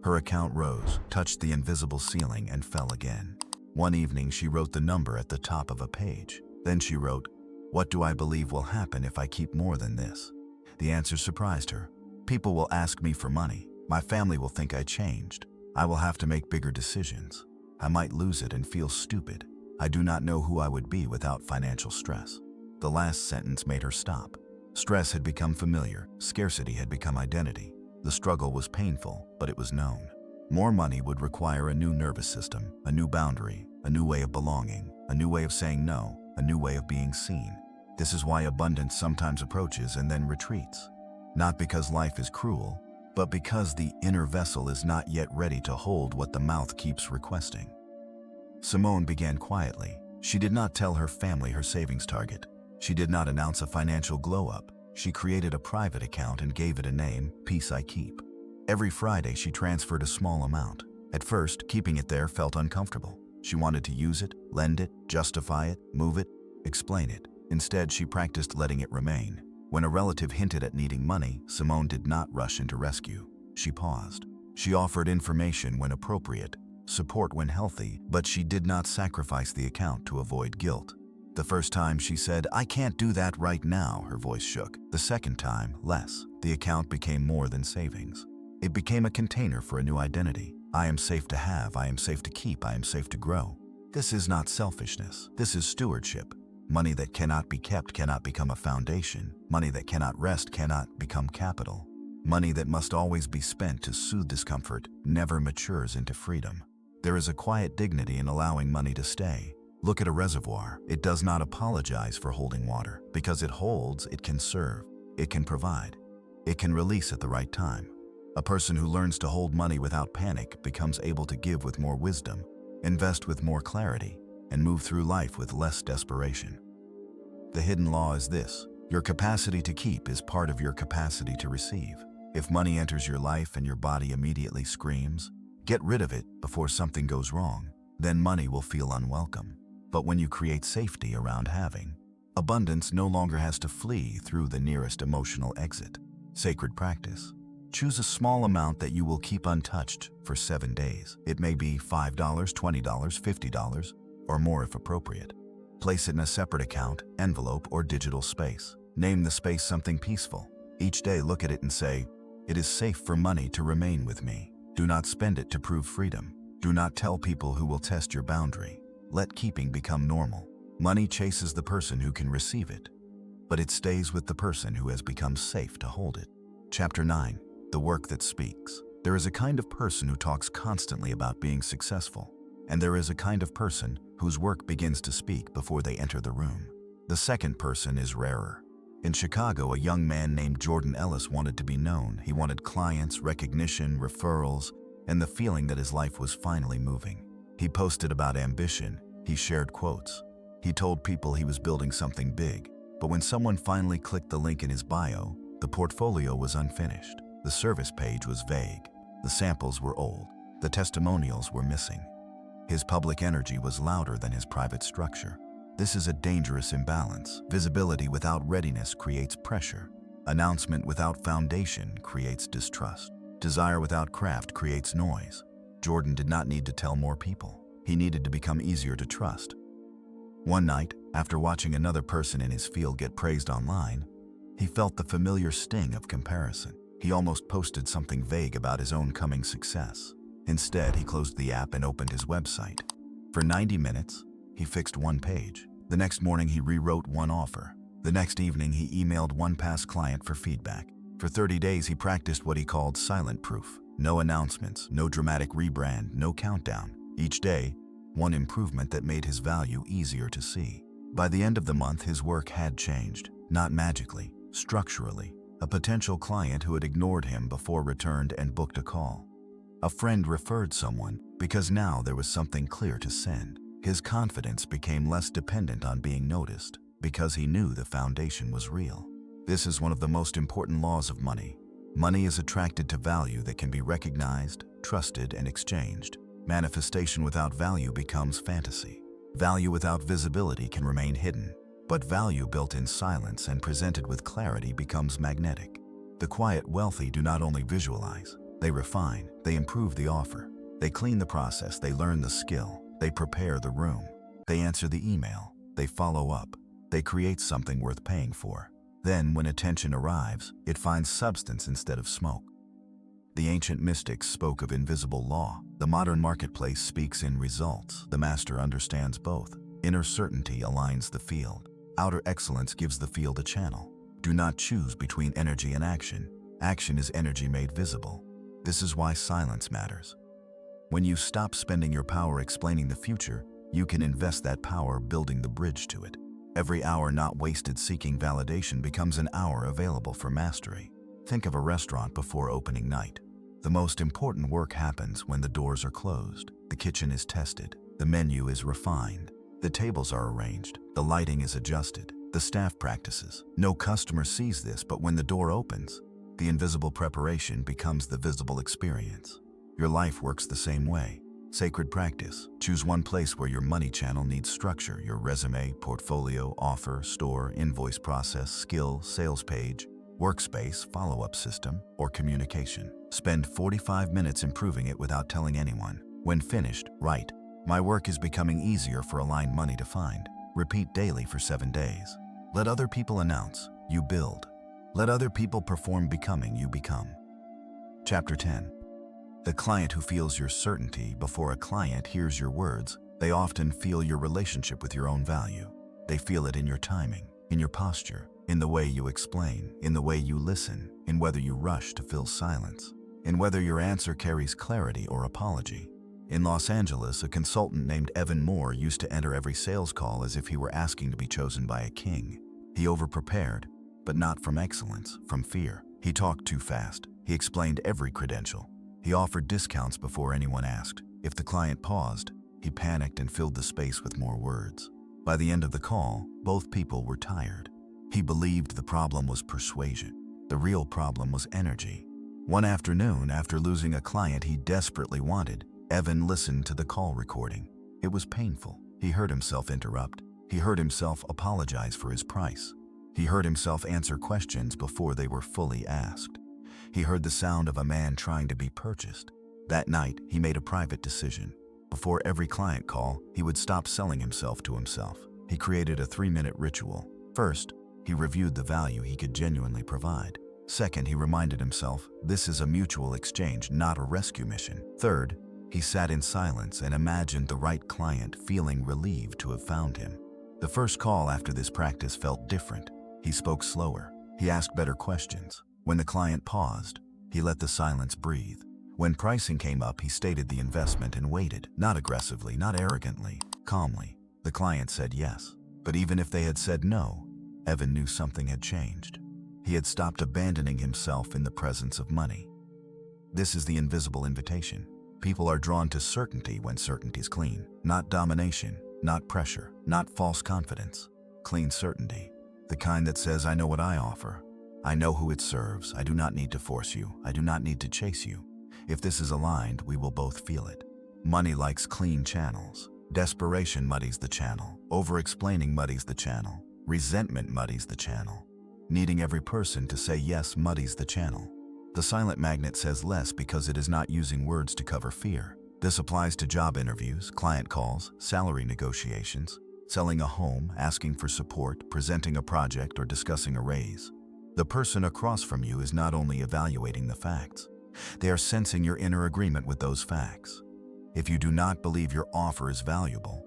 Her account rose, touched the invisible ceiling, and fell again. One evening, she wrote the number at the top of a page. Then she wrote, "What do I believe will happen if I keep more than this?" The answer surprised her. People will ask me for money. My family will think I changed. I will have to make bigger decisions. I might lose it and feel stupid. I do not know who I would be without financial stress. The last sentence made her stop. Stress had become familiar. Scarcity had become identity. The struggle was painful, but it was known. More money would require a new nervous system, a new boundary, a new way of belonging, a new way of saying no, a new way of being seen. This is why abundance sometimes approaches and then retreats. Not because life is cruel, but because the inner vessel is not yet ready to hold what the mouth keeps requesting. Simone began quietly. She did not tell her family her savings target. She did not announce a financial glow-up. She created a private account and gave it a name, Peace I Keep. Every Friday, she transferred a small amount. At first, keeping it there felt uncomfortable. She wanted to use it, lend it, justify it, move it, explain it. Instead, she practiced letting it remain. When a relative hinted at needing money, Simone did not rush into rescue. She paused. She offered information when appropriate, support when healthy, but she did not sacrifice the account to avoid guilt. The first time she said, "I can't do that right now," her voice shook. The second time, less. The account became more than savings. It became a container for a new identity. I am safe to have, I am safe to keep, I am safe to grow. This is not selfishness. This is stewardship. Money that cannot be kept cannot become a foundation. Money that cannot rest cannot become capital. Money that must always be spent to soothe discomfort never matures into freedom. There is a quiet dignity in allowing money to stay. Look at a reservoir. It does not apologize for holding water. Because it holds, it can serve. It can provide. It can release at the right time. A person who learns to hold money without panic becomes able to give with more wisdom, invest with more clarity, and move through life with less desperation. The hidden law is this: your capacity to keep is part of your capacity to receive. If money enters your life and your body immediately screams, "Get rid of it before something goes wrong," then money will feel unwelcome. But when you create safety around having, abundance no longer has to flee through the nearest emotional exit. Sacred practice. Choose a small amount that you will keep untouched for 7 days. It may be $5, $20, $50, or more if appropriate. Place it in a separate account, envelope, or digital space. Name the space something peaceful. Each day look at it and say, "It is safe for money to remain with me." Do not spend it to prove freedom. Do not tell people who will test your boundary. Let keeping become normal. Money chases the person who can receive it, but it stays with the person who has become safe to hold it. Chapter 9. The Work That Speaks. There is a kind of person who talks constantly about being successful, and there is a kind of person whose work begins to speak before they enter the room. The second person is rarer. In Chicago, a young man named Jordan Ellis wanted to be known. He wanted clients, recognition, referrals, and the feeling that his life was finally moving. He posted about ambition. He shared quotes. He told people he was building something big. But when someone finally clicked the link in his bio, the portfolio was unfinished. The service page was vague. The samples were old. The testimonials were missing. His public energy was louder than his private structure. This is a dangerous imbalance. Visibility without readiness creates pressure. Announcement without foundation creates distrust. Desire without craft creates noise. Jordan did not need to tell more people. He needed to become easier to trust. One night, after watching another person in his field get praised online, he felt the familiar sting of comparison. He almost posted something vague about his own coming success. Instead, he closed the app and opened his website. For 90 minutes, he fixed one page. The next morning, he rewrote one offer. The next evening, he emailed one past client for feedback. For 30 days, he practiced what he called silent proof. No announcements, no dramatic rebrand, no countdown. Each day, one improvement that made his value easier to see. By the end of the month, his work had changed, not magically, structurally. A potential client who had ignored him before returned and booked a call. A friend referred someone because now there was something clear to send. His confidence became less dependent on being noticed because he knew the foundation was real. This is one of the most important laws of money. Money is attracted to value that can be recognized, trusted, and exchanged. Manifestation without value becomes fantasy. Value without visibility can remain hidden, but value built in silence and presented with clarity becomes magnetic. The quiet wealthy do not only visualize, they refine, they improve the offer. They clean the process, they learn the skill, they prepare the room. They answer the email, they follow up, they create something worth paying for. Then, when attention arrives, it finds substance instead of smoke. The ancient mystics spoke of invisible law. The modern marketplace speaks in results. The master understands both. Inner certainty aligns the field. Outer excellence gives the field a channel. Do not choose between energy and action. Action is energy made visible. This is why silence matters. When you stop spending your power explaining the future, you can invest that power building the bridge to it. Every hour not wasted seeking validation becomes an hour available for mastery. Think of a restaurant before opening night. The most important work happens when the doors are closed, the kitchen is tested, the menu is refined, the tables are arranged, the lighting is adjusted, the staff practices. No customer sees this, but when the door opens, the invisible preparation becomes the visible experience. Your life works the same way. Sacred practice. Choose one place where your money channel needs structure: your resume, portfolio, offer, store, invoice process, skill, sales page, workspace, follow-up system, or communication. Spend 45 minutes improving it without telling anyone. When finished, write, "My work is becoming easier for aligned money to find." Repeat daily for 7 days. Let other people announce, you build. Let other people perform becoming, you become. Chapter 10. The client who feels your certainty before a client hears your words, they often feel your relationship with your own value. They feel it in your timing, in your posture, in the way you explain, in the way you listen, in whether you rush to fill silence, in whether your answer carries clarity or apology. In Los Angeles, a consultant named Evan Moore used to enter every sales call as if he were asking to be chosen by a king. He overprepared, but not from excellence, from fear. He talked too fast. He explained every credential. He offered discounts before anyone asked. If the client paused, he panicked and filled the space with more words. By the end of the call, both people were tired. He believed the problem was persuasion. The real problem was energy. One afternoon, after losing a client he desperately wanted, Evan listened to the call recording. It was painful. He heard himself interrupt. He heard himself apologize for his price. He heard himself answer questions before they were fully asked. He heard the sound of a man trying to be purchased. That night, he made a private decision. Before every client call, he would stop selling himself to himself. He created a 3-minute ritual. First, he reviewed the value he could genuinely provide. Second, he reminded himself, this is a mutual exchange, not a rescue mission. Third, he sat in silence and imagined the right client feeling relieved to have found him. The first call after this practice felt different. He spoke slower. He asked better questions. When the client paused, he let the silence breathe. When pricing came up, he stated the investment and waited, not aggressively, not arrogantly, calmly. The client said yes. But even if they had said no, Evan knew something had changed. He had stopped abandoning himself in the presence of money. This is the invisible invitation. People are drawn to certainty when certainty's clean. Not domination, not pressure, not false confidence. Clean certainty. The kind that says, I know what I offer. I know who it serves. I do not need to force you. I do not need to chase you. If this is aligned, we will both feel it. Money likes clean channels. Desperation muddies the channel. Over-explaining muddies the channel. Resentment muddies the channel. Needing every person to say yes muddies the channel. The silent magnet says less because it is not using words to cover fear. This applies to job interviews, client calls, salary negotiations, selling a home, asking for support, presenting a project, or discussing a raise. The person across from you is not only evaluating the facts, they are sensing your inner agreement with those facts. If you do not believe your offer is valuable,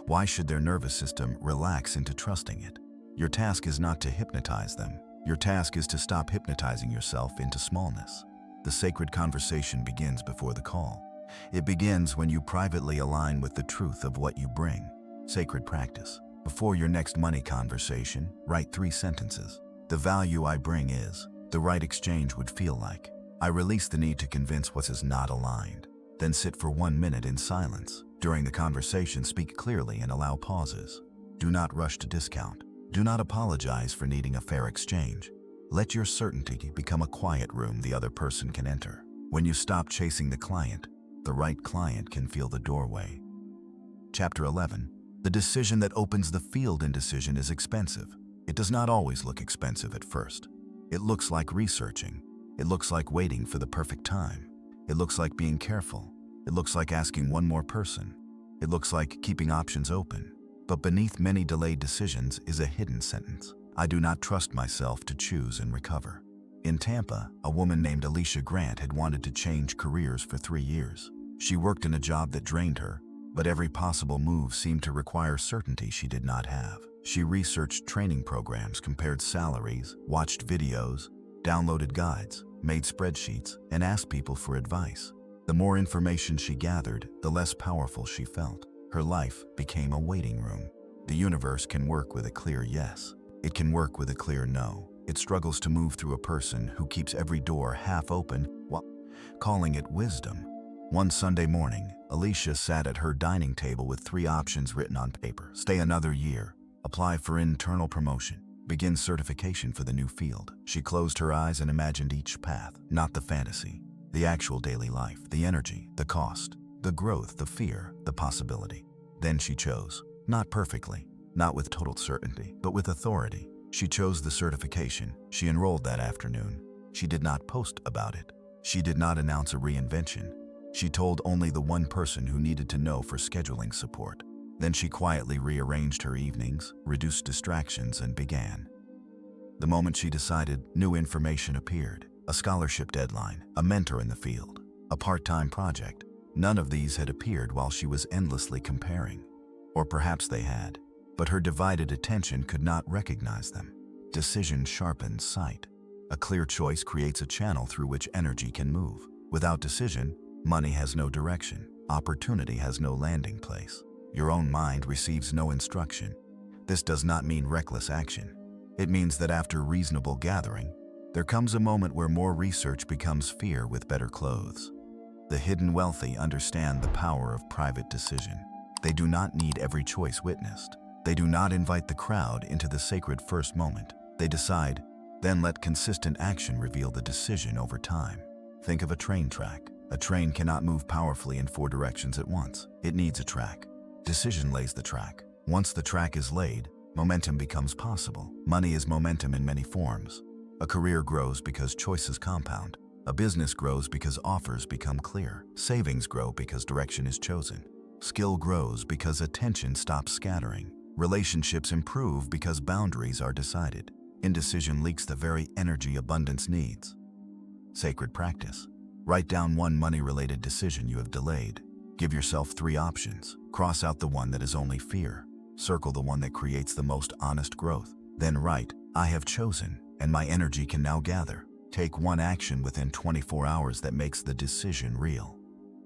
why should their nervous system relax into trusting it? Your task is not to hypnotize them. Your task is to stop hypnotizing yourself into smallness. The sacred conversation begins before the call. It begins when you privately align with the truth of what you bring. Sacred practice. Before your next money conversation, write 3 sentences. The value I bring is, the right exchange would feel like. I release the need to convince what is not aligned. Then sit for 1 minute in silence. During the conversation, speak clearly and allow pauses. Do not rush to discount. Do not apologize for needing a fair exchange. Let your certainty become a quiet room the other person can enter. When you stop chasing the right client can feel the doorway. Chapter 11. The decision that opens the field indecision is expensive. It does not always look expensive at first. It looks like researching. It looks like waiting for the perfect time. It looks like being careful. It looks like asking one more person. It looks like keeping options open. But beneath many delayed decisions is a hidden sentence. I do not trust myself to choose and recover. In Tampa, a woman named Alicia Grant had wanted to change careers for 3 years. She worked in a job that drained her, but every possible move seemed to require certainty she did not have. She researched training programs, compared salaries, watched videos, downloaded guides, made spreadsheets, and asked people for advice. The more information she gathered, the less powerful she felt. Her life became a waiting room. The universe can work with a clear yes. It can work with a clear no. It struggles to move through a person who keeps every door half open while calling it wisdom. One Sunday morning, Alicia sat at her dining table with 3 options written on paper. Stay another year, apply for internal promotion, begin certification for the new field. She closed her eyes and imagined each path, not the fantasy, the actual daily life, the energy, the cost, the growth, the fear, the possibility. Then she chose, not perfectly, not with total certainty, but with authority. She chose the certification. She enrolled that afternoon. She did not post about it. She did not announce a reinvention. She told only the one person who needed to know for scheduling support. Then she quietly rearranged her evenings, reduced distractions, and began. The moment she decided, new information appeared. A scholarship deadline, a mentor in the field, a part-time project. None of these had appeared while she was endlessly comparing. Or perhaps they had, but her divided attention could not recognize them. Decision sharpens sight. A clear choice creates a channel through which energy can move. Without decision, money has no direction. Opportunity has no landing place. Your own mind receives no instruction. This does not mean reckless action. It means that after reasonable gathering, there comes a moment where more research becomes fear with better clothes. The hidden wealthy understand the power of private decision. They do not need every choice witnessed. They do not invite the crowd into the sacred first moment. They decide, then let consistent action reveal the decision over time. Think of a train track. A train cannot move powerfully in 4 directions at once. It needs a track. Decision lays the track. Once the track is laid, momentum becomes possible. Money is momentum in many forms. A career grows because choices compound. A business grows because offers become clear. Savings grow because direction is chosen. Skill grows because attention stops scattering. Relationships improve because boundaries are decided. Indecision leaks the very energy abundance needs. Sacred practice. Write down 1 money-related decision you have delayed. Give yourself 3 options. Cross out the one that is only fear. Circle the one that creates the most honest growth. Then write, I have chosen, and my energy can now gather. Take one action within 24 hours that makes the decision real.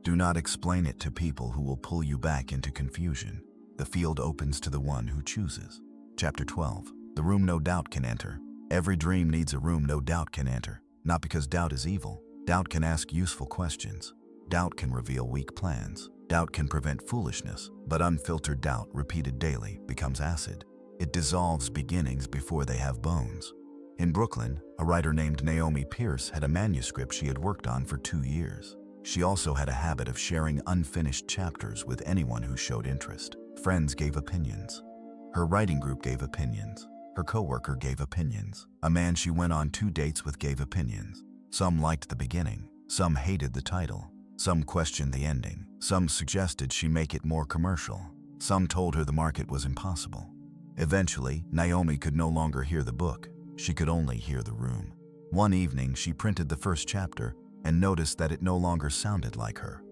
Do not explain it to people who will pull you back into confusion. The field opens to the one who chooses. Chapter 12. The room no doubt can enter. Every dream needs a room no doubt can enter. Not because doubt is evil. Doubt can ask useful questions. Doubt can reveal weak plans. Doubt can prevent foolishness, but unfiltered doubt, repeated daily, becomes acid. It dissolves beginnings before they have bones. In Brooklyn, a writer named Naomi Pierce had a manuscript she had worked on for 2 years. She also had a habit of sharing unfinished chapters with anyone who showed interest. Friends gave opinions. Her writing group gave opinions. Her coworker gave opinions. A man she went on 2 dates with gave opinions. Some liked the beginning. Some hated the title. Some questioned the ending. Some suggested she make it more commercial. Some told her the market was impossible. Eventually, Naomi could no longer hear the book. She could only hear the room. One evening, she printed the first chapter and noticed that it no longer sounded like her.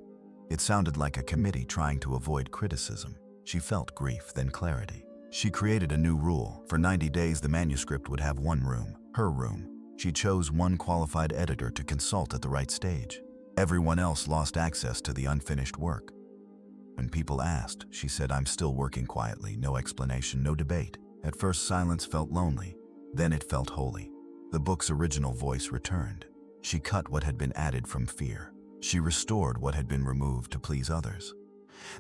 It sounded like a committee trying to avoid criticism. She felt grief, then clarity. She created a new rule. For 90 days, the manuscript would have one room, her room. She chose one qualified editor to consult at the right stage. Everyone else lost access to the unfinished work. When people asked, she said, I'm still working quietly, no explanation, no debate. At first, silence felt lonely. Then it felt holy. The book's original voice returned. She cut what had been added from fear. She restored what had been removed to please others.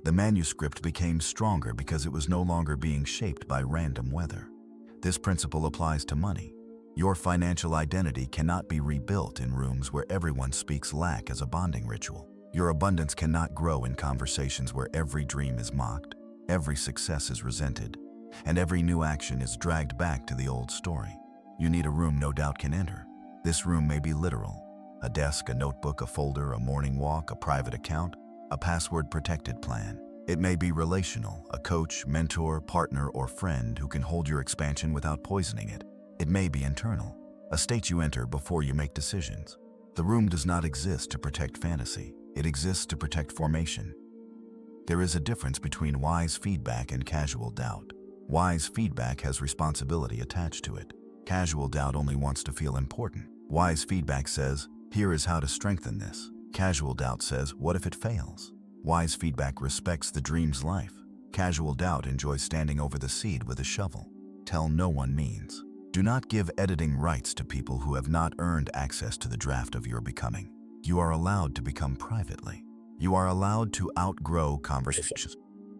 The manuscript became stronger because it was no longer being shaped by random weather. This principle applies to money. Your financial identity cannot be rebuilt in rooms where everyone speaks lack as a bonding ritual. Your abundance cannot grow in conversations where every dream is mocked, every success is resented, and every new action is dragged back to the old story. You need a room no doubt can enter. This room may be literal. A desk, a notebook, a folder, a morning walk, a private account, a password-protected plan. It may be relational, a coach, mentor, partner, or friend who can hold your expansion without poisoning it. It may be internal, a state you enter before you make decisions. The room does not exist to protect fantasy. It exists to protect formation. There is a difference between wise feedback and casual doubt. Wise feedback has responsibility attached to it. Casual doubt only wants to feel important. Wise feedback says, here is how to strengthen this. Casual doubt says, what if it fails? Wise feedback respects the dream's life. Casual doubt enjoys standing over the seed with a shovel. Tell no one means. Do not give editing rights to people who have not earned access to the draft of your becoming. You are allowed to become privately. You are allowed to outgrow conversations.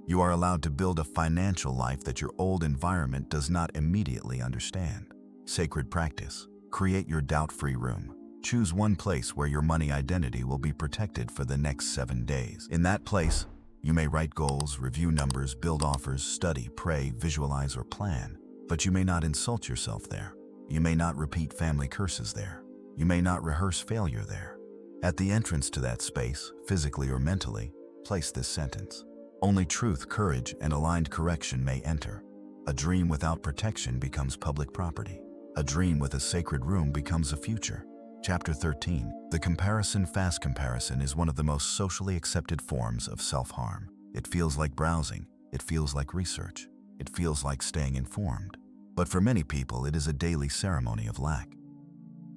You are allowed to build a financial life that your old environment does not immediately understand. Sacred practice. Create your doubt-free room. Choose one place where your money identity will be protected for the next 7 days. In that place, you may write goals, review numbers, build offers, study, pray, visualize, or plan. But you may not insult yourself there. You may not repeat family curses there. You may not rehearse failure there. At the entrance to that space, physically or mentally, place this sentence. Only truth, courage, and aligned correction may enter. A dream without protection becomes public property. A dream with a sacred room becomes a future. Chapter 13. The comparison. Fast comparison is one of the most socially accepted forms of self-harm. It feels like browsing. It feels like research. It feels like staying informed. But for many people, it is a daily ceremony of lack.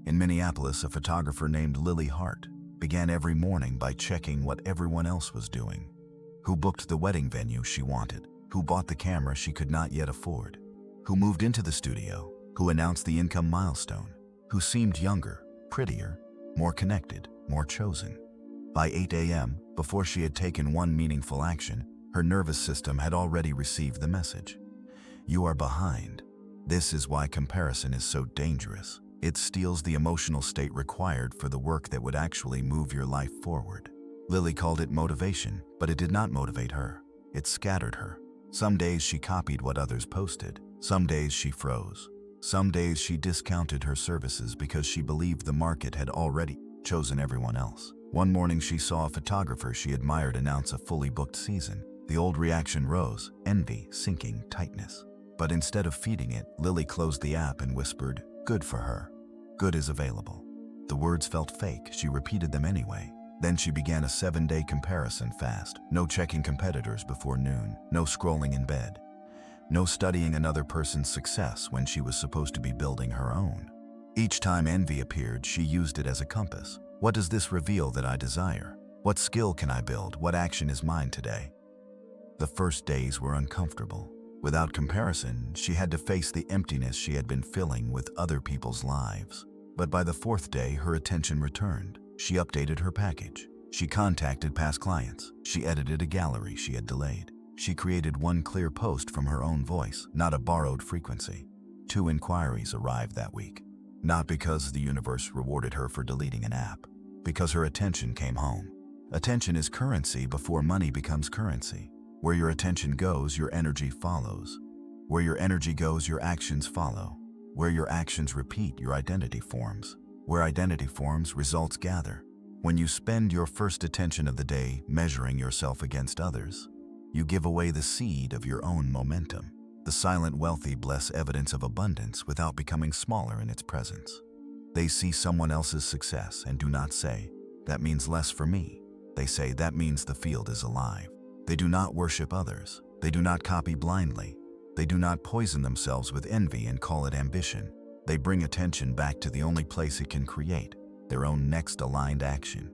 In Minneapolis, a photographer named Lily Hart began every morning by checking what everyone else was doing. Who booked the wedding venue she wanted? Who bought the camera she could not yet afford? Who moved into the studio? Who announced the income milestone? Who seemed younger, prettier, more connected, more chosen? By 8 a.m., before she had taken one meaningful action, her nervous system had already received the message. You are behind. This is why comparison is so dangerous. It steals the emotional state required for the work that would actually move your life forward. Lily called it motivation, but it did not motivate her. It scattered her. Some days she copied what others posted. Some days she froze. Some days she discounted her services because she believed the market had already chosen everyone else. One morning she saw a photographer she admired announce a fully booked season. The old reaction rose, envy, sinking, tightness. But instead of feeding it, Lily closed the app and whispered, "Good for her. Good is available." The words felt fake. She repeated them anyway. Then she began a 7-day comparison fast. No checking competitors before noon. No scrolling in bed. No studying another person's success when she was supposed to be building her own. Each time envy appeared, she used it as a compass. What does this reveal that I desire? What skill can I build? What action is mine today? The first days were uncomfortable. Without comparison, she had to face the emptiness she had been filling with other people's lives. But by the fourth day, her attention returned. She updated her package. She contacted past clients. She edited a gallery she had delayed. She created one clear post from her own voice, not a borrowed frequency. 2 inquiries arrived that week. Not because the universe rewarded her for deleting an app, because her attention came home. Attention is currency before money becomes currency. Where your attention goes, your energy follows. Where your energy goes, your actions follow. Where your actions repeat, your identity forms. Where identity forms, results gather. When you spend your first attention of the day measuring yourself against others, you give away the seed of your own momentum. The silent wealthy bless evidence of abundance without becoming smaller in its presence. They see someone else's success and do not say, "That means less for me." They say, "That means the field is alive." They do not worship others. They do not copy blindly. They do not poison themselves with envy and call it ambition. They bring attention back to the only place it can create, their own next aligned action.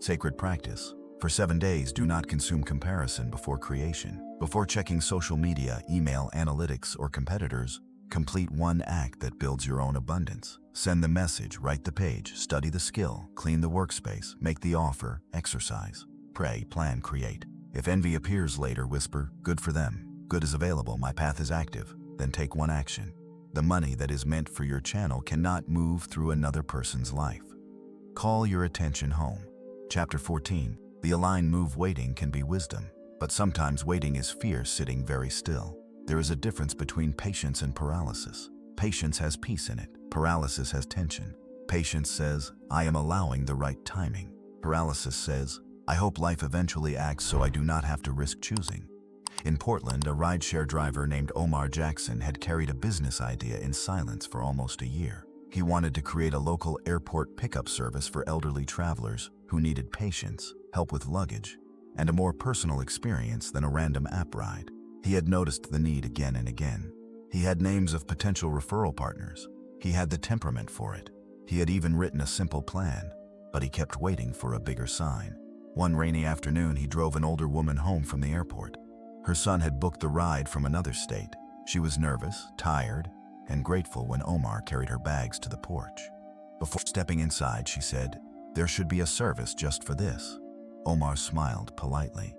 Sacred practice. For 7 days, do not consume comparison before creation. Before checking social media, email, analytics, or competitors, complete one act that builds your own abundance. Send the message, write the page, study the skill, clean the workspace, make the offer, exercise. Pray, plan, create. If envy appears later, whisper, "Good for them. Good is available. My path is active." Then take one action. The money that is meant for your channel cannot move through another person's life. Call your attention home. Chapter 14. The aligned move. Waiting can be wisdom, but sometimes waiting is fear sitting very still. There is a difference between patience and paralysis. Patience has peace in it. Paralysis has tension. Patience says, "I am allowing the right timing." Paralysis says, "I hope life eventually acts so I do not have to risk choosing." In Portland, a rideshare driver named Omar Jackson had carried a business idea in silence for almost a year. He wanted to create a local airport pickup service for elderly travelers who needed patience, help with luggage, and a more personal experience than a random app ride. He had noticed the need again and again. He had names of potential referral partners. He had the temperament for it. He had even written a simple plan, but he kept waiting for a bigger sign. One rainy afternoon, he drove an older woman home from the airport. Her son had booked the ride from another state. She was nervous, tired, and grateful when Omar carried her bags to the porch. Before stepping inside, she said, "There should be a service just for this." Omar smiled politely.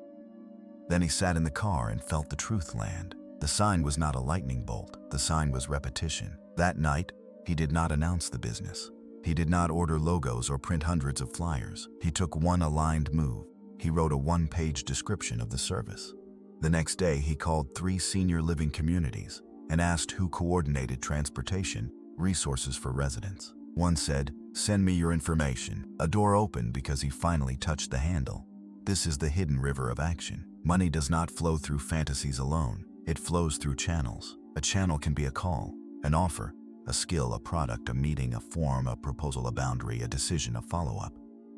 Then he sat in the car and felt the truth land. The sign was not a lightning bolt. The sign was repetition. That night, he did not announce the business. He did not order logos or print hundreds of flyers. He took one aligned move. He wrote a one-page description of the service. The next day, he called 3 senior living communities and asked who coordinated transportation, resources for residents. One said, "Send me your information." A door opened because he finally touched the handle. This is the hidden river of action. Money does not flow through fantasies alone. It flows through channels. A channel can be a call, an offer, a skill, a product, a meeting, a form, a proposal, a boundary, a decision, a follow-up.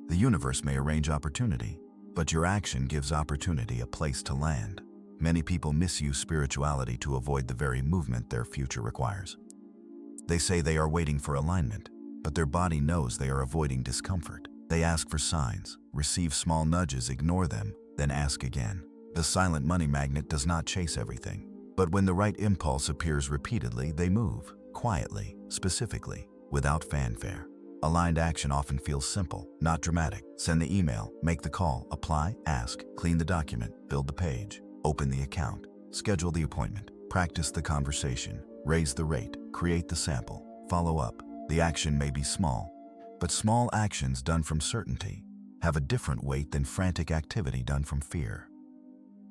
The universe may arrange opportunity, but your action gives opportunity a place to land. Many people misuse spirituality to avoid the very movement their future requires. They say they are waiting for alignment, but their body knows they are avoiding discomfort. They ask for signs, receive small nudges, ignore them, then ask again. The silent money magnet does not chase everything, but when the right impulse appears repeatedly, they move, quietly, specifically, without fanfare. Aligned action often feels simple, not dramatic. Send the email, make the call, apply, ask, clean the document, build the page, open the account, schedule the appointment, practice the conversation, raise the rate, create the sample, follow up. The action may be small, but small actions done from certainty have a different weight than frantic activity done from fear.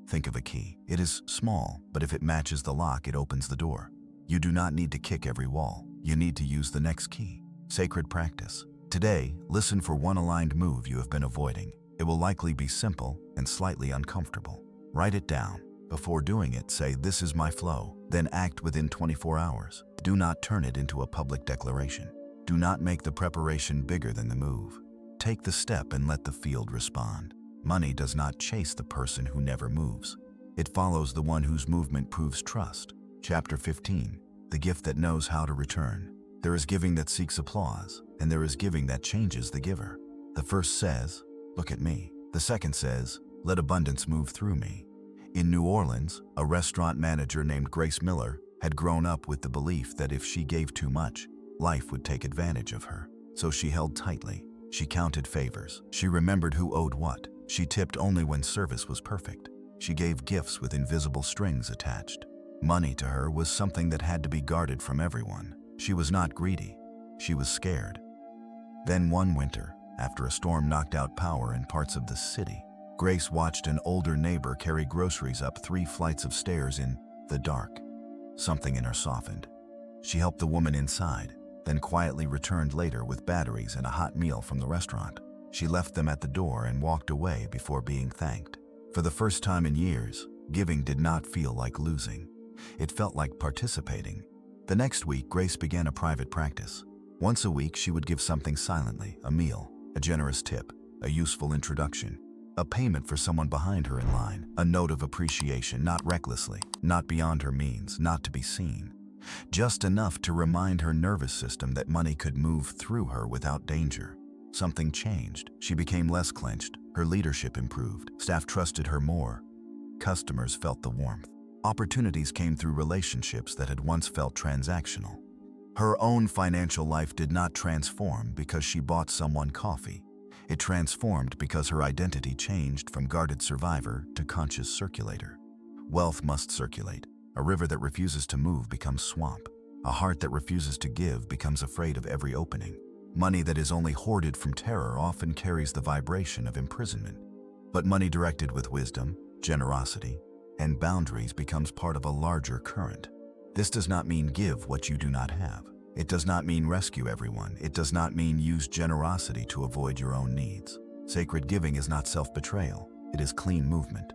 Think of a key. It is small, but if it matches the lock, it opens the door. You do not need to kick every wall. You need to use the next key. Sacred practice. Today, listen for one aligned move you have been avoiding. It will likely be simple and slightly uncomfortable. Write it down. Before doing it, say, "This is my flow." Then act within 24 hours. Do not turn it into a public declaration. Do not make the preparation bigger than the move. Take the step and let the field respond. Money does not chase the person who never moves. It follows the one whose movement proves trust. Chapter 15. The gift that knows how to return. There is giving that seeks applause, and there is giving that changes the giver. The first says, "Look at me." The second says, "Let abundance move through me." In New Orleans, a restaurant manager named Grace Miller had grown up with the belief that if she gave too much, life would take advantage of her. So she held tightly. She counted favors. She remembered who owed what. She tipped only when service was perfect. She gave gifts with invisible strings attached. Money to her was something that had to be guarded from everyone. She was not greedy. She was scared. Then one winter, after a storm knocked out power in parts of the city, Grace watched an older neighbor carry groceries up 3 flights of stairs in the dark. Something in her softened. She helped the woman inside, then quietly returned later with batteries and a hot meal from the restaurant. She left them at the door and walked away before being thanked. For the first time in years, giving did not feel like losing. It felt like participating. The next week, Grace began a private practice. Once a week, she would give something silently: a meal, a generous tip, a useful introduction, a payment for someone behind her in line, a note of appreciation, not recklessly, not beyond her means, not to be seen. Just enough to remind her nervous system that money could move through her without danger. Something changed. She became less clenched. Her leadership improved. Staff trusted her more. Customers felt the warmth. Opportunities came through relationships that had once felt transactional. Her own financial life did not transform because she bought someone coffee. It transformed because her identity changed from guarded survivor to conscious circulator. Wealth must circulate. A river that refuses to move becomes swamp. A heart that refuses to give becomes afraid of every opening. Money that is only hoarded from terror often carries the vibration of imprisonment. But money directed with wisdom, generosity, and boundaries becomes part of a larger current. This does not mean give what you do not have. It does not mean rescue everyone. It does not mean use generosity to avoid your own needs. Sacred giving is not self-betrayal. It is clean movement.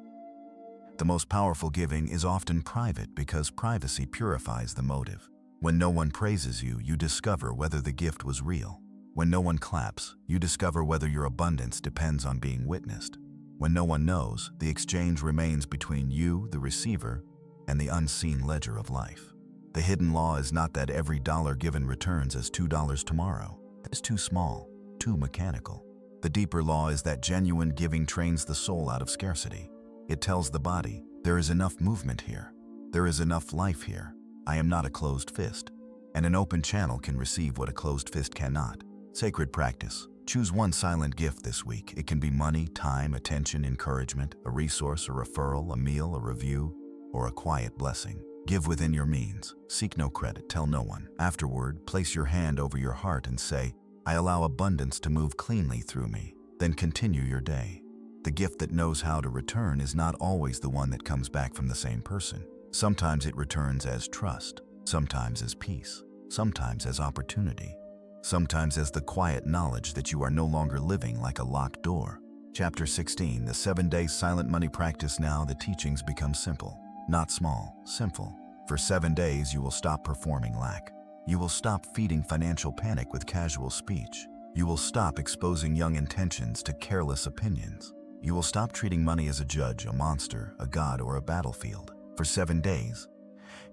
The most powerful giving is often private because privacy purifies the motive. When no one praises you, you discover whether the gift was real. When no one claps, you discover whether your abundance depends on being witnessed. When no one knows, the exchange remains between you, the receiver, and the unseen ledger of life. The hidden law is not that every dollar given returns as $2 tomorrow. That is too small, too mechanical. The deeper law is that genuine giving trains the soul out of scarcity. It tells the body, there is enough movement here. There is enough life here. I am not a closed fist. And an open channel can receive what a closed fist cannot. Sacred practice. Choose one silent gift this week. It can be money, time, attention, encouragement, a resource, a referral, a meal, a review, or a quiet blessing. Give within your means. Seek no credit. Tell no one. Afterward, place your hand over your heart and say, I allow abundance to move cleanly through me. Then continue your day. The gift that knows how to return is not always the one that comes back from the same person. Sometimes it returns as trust, sometimes as peace, sometimes as opportunity, sometimes as the quiet knowledge that you are no longer living like a locked door. Chapter 16, the 7-day silent money practice. Now the teachings become simple, not small, simple. For 7 days, you will stop performing lack. You will stop feeding financial panic with casual speech. You will stop exposing young intentions to careless opinions. You will stop treating money as a judge, a monster, a god, or a battlefield. For 7 days,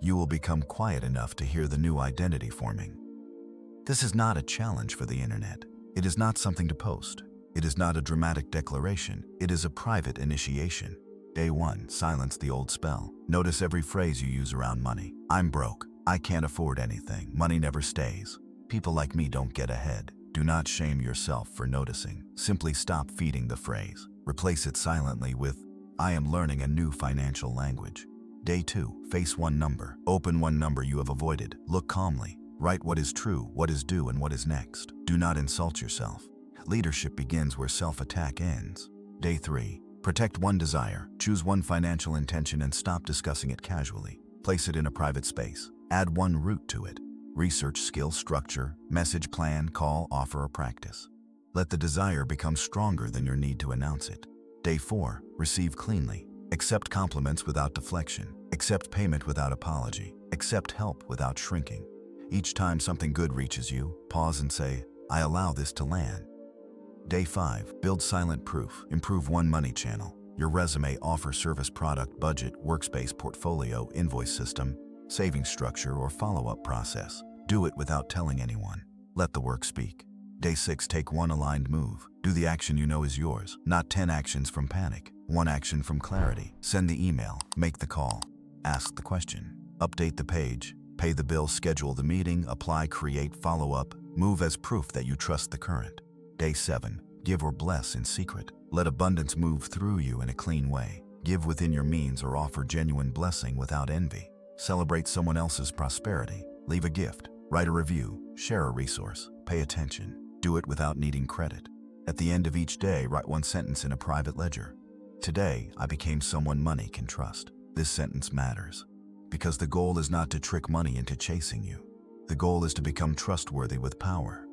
you will become quiet enough to hear the new identity forming. This is not a challenge for the internet. It is not something to post. It is not a dramatic declaration. It is a private initiation. Day 1, silence the old spell. Notice every phrase you use around money. I'm broke. I can't afford anything. Money never stays. People like me don't get ahead. Do not shame yourself for noticing. Simply stop feeding the phrase. Replace it silently with, I am learning a new financial language. Day 2, face one number. Open one number you have avoided. Look calmly. Write what is true, what is due, and what is next. Do not insult yourself. Leadership begins where self-attack ends. Day 3, protect one desire. Choose one financial intention and stop discussing it casually. Place it in a private space. Add one root to it. Research, skill, structure, message, plan, call, offer, or practice. Let the desire become stronger than your need to announce it. Day 4, receive cleanly. Accept compliments without deflection. Accept payment without apology. Accept help without shrinking. Each time something good reaches you, pause and say, I allow this to land. Day 5, build silent proof. Improve one money channel. Your resume, offer, service, product, budget, workspace, portfolio, invoice system, saving structure, or follow-up process. Do it without telling anyone. Let the work speak. Day 6, take one aligned move. Do the action you know is yours, not 10 actions from panic. One action from clarity. Send the email, make the call, ask the question, update the page, pay the bill, schedule the meeting, apply, create, follow up, move as proof that you trust the current. Day 7, give or bless in secret. Let abundance move through you in a clean way. Give within your means or offer genuine blessing without envy. Celebrate someone else's prosperity. Leave a gift, write a review, share a resource, pay attention. Do it without needing credit. At the end of each day, write one sentence in a private ledger. Today, I became someone money can trust. This sentence matters because the goal is not to trick money into chasing you. The goal is to become trustworthy with power,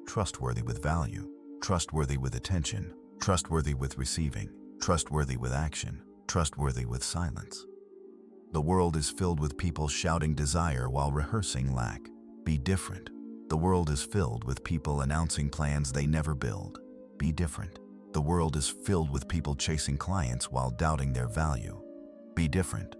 trustworthy with value, trustworthy with attention, trustworthy with receiving, trustworthy with action, trustworthy with silence. The world is filled with people shouting desire while rehearsing lack. Be different. The world is filled with people announcing plans they never build. Be different. The world is filled with people chasing clients while doubting their value. Be different.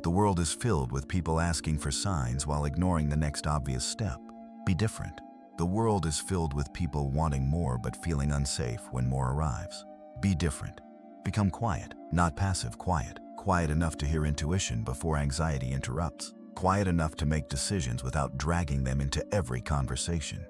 The world is filled with people asking for signs while ignoring the next obvious step. Be different. The world is filled with people wanting more but feeling unsafe when more arrives. Be different. Become quiet, not passive quiet. Quiet enough to hear intuition before anxiety interrupts. Quiet enough to make decisions without dragging them into every conversation.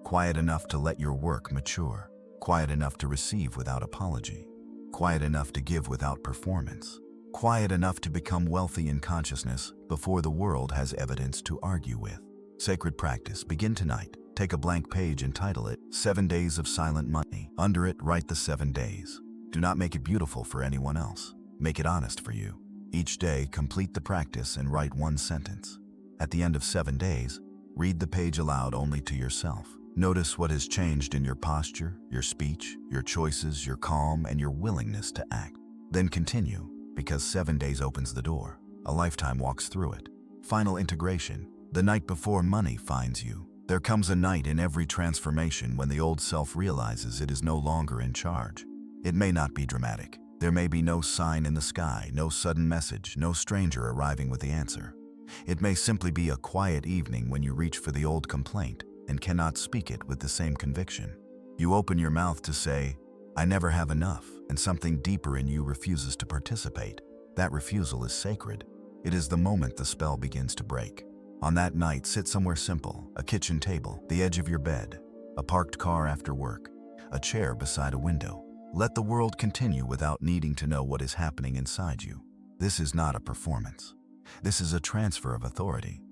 Quiet enough to let your work mature. Quiet enough to receive without apology. Quiet enough to give without performance. Quiet enough to become wealthy in consciousness before the world has evidence to argue with. Sacred practice. Begin tonight. Take a blank page and title it 7 Days of Silent Money. Under it, write the 7 days. Do not make it beautiful for anyone else. Make it honest for you. Each day, complete the practice and write one sentence. At the end of 7 days, read the page aloud only to yourself. Notice what has changed in your posture, your speech, your choices, your calm, and your willingness to act. Then continue, because 7 days opens the door. A lifetime walks through it. Final integration. The night before money finds you. There comes a night in every transformation when the old self realizes it is no longer in charge. It may not be dramatic. There may be no sign in the sky, no sudden message, no stranger arriving with the answer. It may simply be a quiet evening when you reach for the old complaint and cannot speak it with the same conviction. You open your mouth to say, "I never have enough," and something deeper in you refuses to participate. That refusal is sacred. It is the moment the spell begins to break. On that night, sit somewhere simple, a kitchen table, the edge of your bed, a parked car after work, a chair beside a window. Let the world continue without needing to know what is happening inside you. This is not a performance. This is a transfer of authority.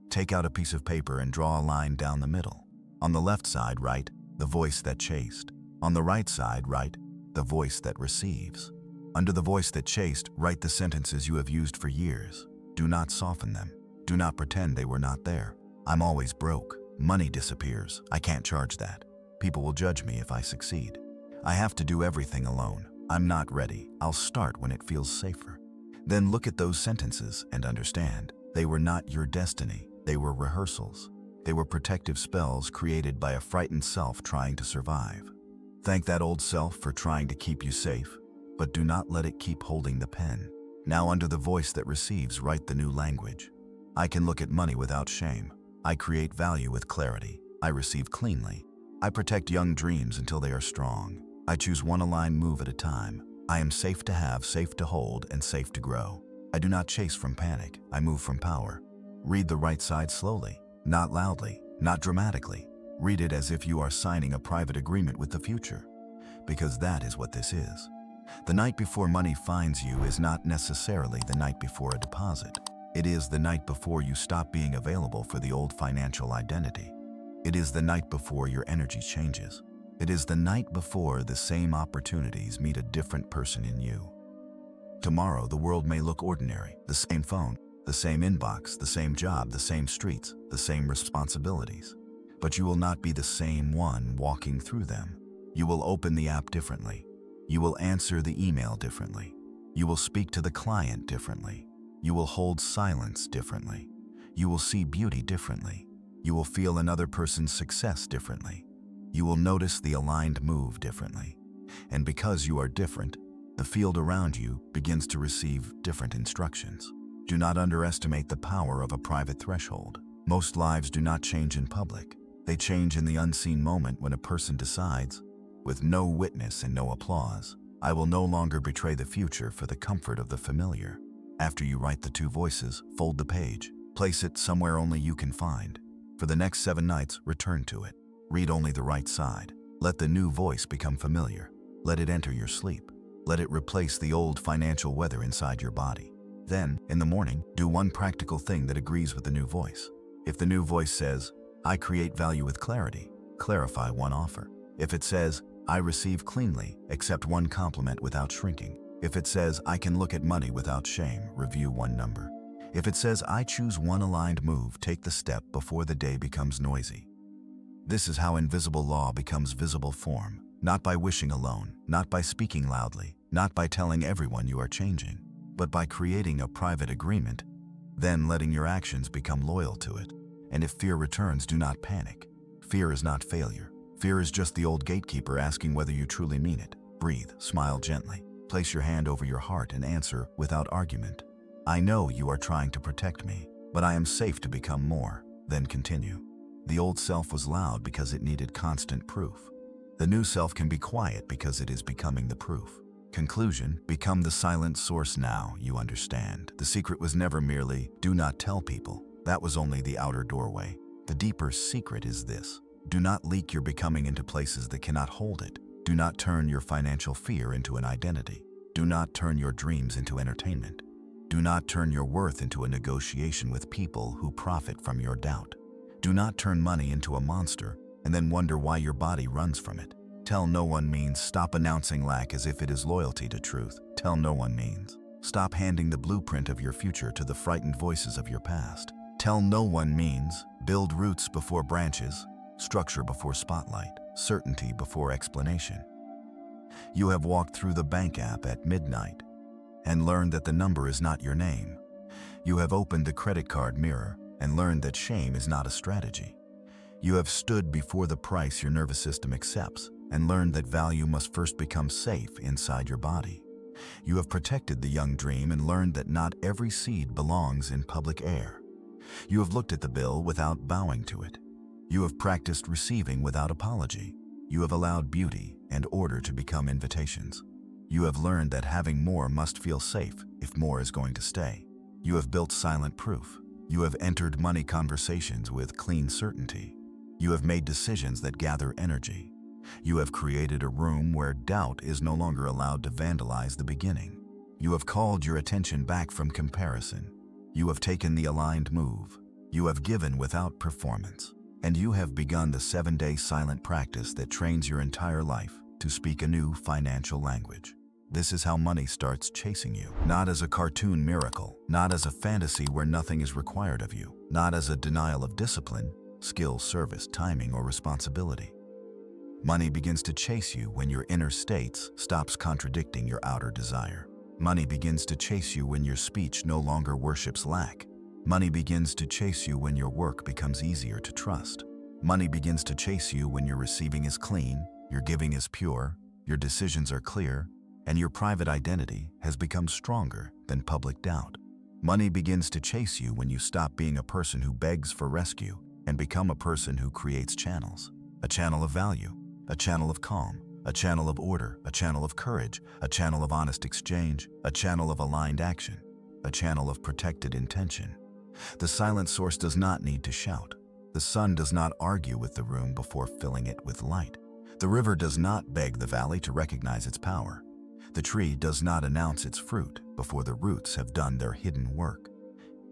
Take out a piece of paper and draw a line down the middle. On the left side, write, "The voice that chased." On the right side, write, "The voice that receives." Under the voice that chased, write the sentences you have used for years. Do not soften them. Do not pretend they were not there. "I'm always broke. Money disappears. I can't charge that. People will judge me if I succeed. I have to do everything alone. I'm not ready. I'll start when it feels safer." Then look at those sentences and understand. They were not your destiny. They were rehearsals. They were protective spells created by a frightened self trying to survive. Thank that old self for trying to keep you safe, but do not let it keep holding the pen. Now under the voice that receives, write the new language. "I can look at money without shame. I create value with clarity. I receive cleanly. I protect young dreams until they are strong. I choose one aligned move at a time. I am safe to have, safe to hold, and safe to grow. I do not chase from panic. I move from power." Read the right side slowly, not loudly, not dramatically. Read it as if you are signing a private agreement with the future, because that is what this is. The night before money finds you is not necessarily the night before a deposit. It is the night before you stop being available for the old financial identity. It is the night before your energy changes. It is the night before the same opportunities meet a different person in you. Tomorrow, the world may look ordinary. The same phone, the same inbox, the same job, the same streets, the same responsibilities. But you will not be the same one walking through them. You will open the app differently. You will answer the email differently. You will speak to the client differently. You will hold silence differently. You will see beauty differently. You will feel another person's success differently. You will notice the aligned move differently. And because you are different, The field around you begins to receive different instructions. Do not underestimate the power of a private threshold. Most lives do not change in public. They change in the unseen moment when a person decides, with no witness and no applause, I will no longer betray the future for the comfort of the familiar. After you write the 2 voices, fold the page. Place it somewhere only you can find. For the next 7 nights, return to it. Read only the right side. Let the new voice become familiar. Let it enter your sleep. Let it replace the old financial weather inside your body. Then, in the morning, do one practical thing that agrees with the new voice. If the new voice says, I create value with clarity, clarify one offer. If it says, I receive cleanly, accept one compliment without shrinking. If it says, I can look at money without shame, review one number. If it says, I choose one aligned move, take the step before the day becomes noisy. This is how invisible law becomes visible form, not by wishing alone, not by speaking loudly, not by telling everyone you are changing, but by creating a private agreement, then letting your actions become loyal to it. And if fear returns, do not panic. Fear is not failure. Fear is just the old gatekeeper asking whether you truly mean it. Breathe, smile gently, place your hand over your heart and answer without argument. I know you are trying to protect me, but I am safe to become more. Then continue. The old self was loud because it needed constant proof. The new self can be quiet because it is becoming the proof. Conclusion, become the silent source now, you understand. The secret was never merely, do not tell people. That was only the outer doorway. The deeper secret is this. Do not leak your becoming into places that cannot hold it. Do not turn your financial fear into an identity. Do not turn your dreams into entertainment. Do not turn your worth into a negotiation with people who profit from your doubt. Do not turn money into a monster and then wonder why your body runs from it. Tell no one means stop announcing lack as if it is loyalty to truth. Tell no one means stop handing the blueprint of your future to the frightened voices of your past. Tell no one means build roots before branches, structure before spotlight, certainty before explanation. You have walked through the bank app at midnight and learned that the number is not your name. You have opened the credit card mirror and learned that shame is not a strategy. You have stood before the price your nervous system accepts and learned that value must first become safe inside your body. You have protected the young dream and learned that not every seed belongs in public air. You have looked at the bill without bowing to it. You have practiced receiving without apology. You have allowed beauty and order to become invitations. You have learned that having more must feel safe if more is going to stay. You have built silent proof. You have entered money conversations with clean certainty. You have made decisions that gather energy. You have created a room where doubt is no longer allowed to vandalize the beginning. You have called your attention back from comparison. You have taken the aligned move. You have given without performance. And you have begun the 7-day silent practice that trains your entire life to speak a new financial language. This is how money starts chasing you, not as a cartoon miracle, not as a fantasy where nothing is required of you, not as a denial of discipline, skill, service, timing, or responsibility. Money begins to chase you when your inner states stops contradicting your outer desire. Money begins to chase you when your speech no longer worships lack. Money begins to chase you when your work becomes easier to trust. Money begins to chase you when your receiving is clean, your giving is pure, your decisions are clear, and your private identity has become stronger than public doubt. Money begins to chase you when you stop being a person who begs for rescue and become a person who creates channels. A channel of value, a channel of calm, a channel of order, a channel of courage, a channel of honest exchange, a channel of aligned action, a channel of protected intention. The silent source does not need to shout. The sun does not argue with the room before filling it with light. The river does not beg the valley to recognize its power. The tree does not announce its fruit before the roots have done their hidden work.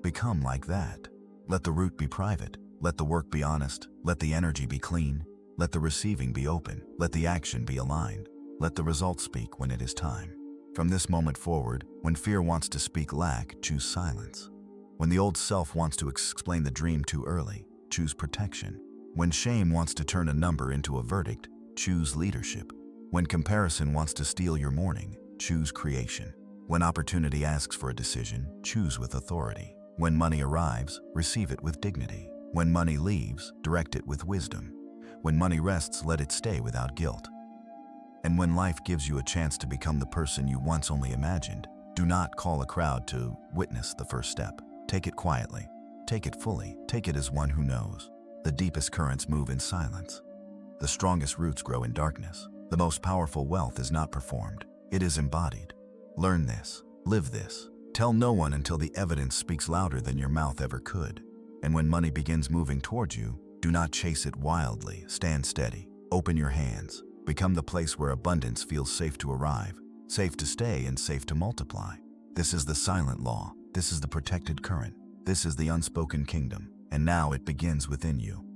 Become like that. Let the root be private. Let the work be honest. Let the energy be clean. Let the receiving be open. Let the action be aligned. Let the result speak when it is time. From this moment forward, when fear wants to speak lack, choose silence. When the old self wants to explain the dream too early, choose protection. When shame wants to turn a number into a verdict, choose leadership. When comparison wants to steal your morning, choose creation. When opportunity asks for a decision, choose with authority. When money arrives, receive it with dignity. When money leaves, direct it with wisdom. When money rests, let it stay without guilt. And when life gives you a chance to become the person you once only imagined, do not call a crowd to witness the first step. Take it quietly. Take it fully. Take it as one who knows. The deepest currents move in silence. The strongest roots grow in darkness. The most powerful wealth is not performed. It is embodied. Learn this. Live this. Tell no one until the evidence speaks louder than your mouth ever could. And when money begins moving towards you, do not chase it wildly. Stand steady. Open your hands. Become the place where abundance feels safe to arrive, safe to stay, and safe to multiply. This is the silent law. This is the protected current. This is the unspoken kingdom. And now it begins within you.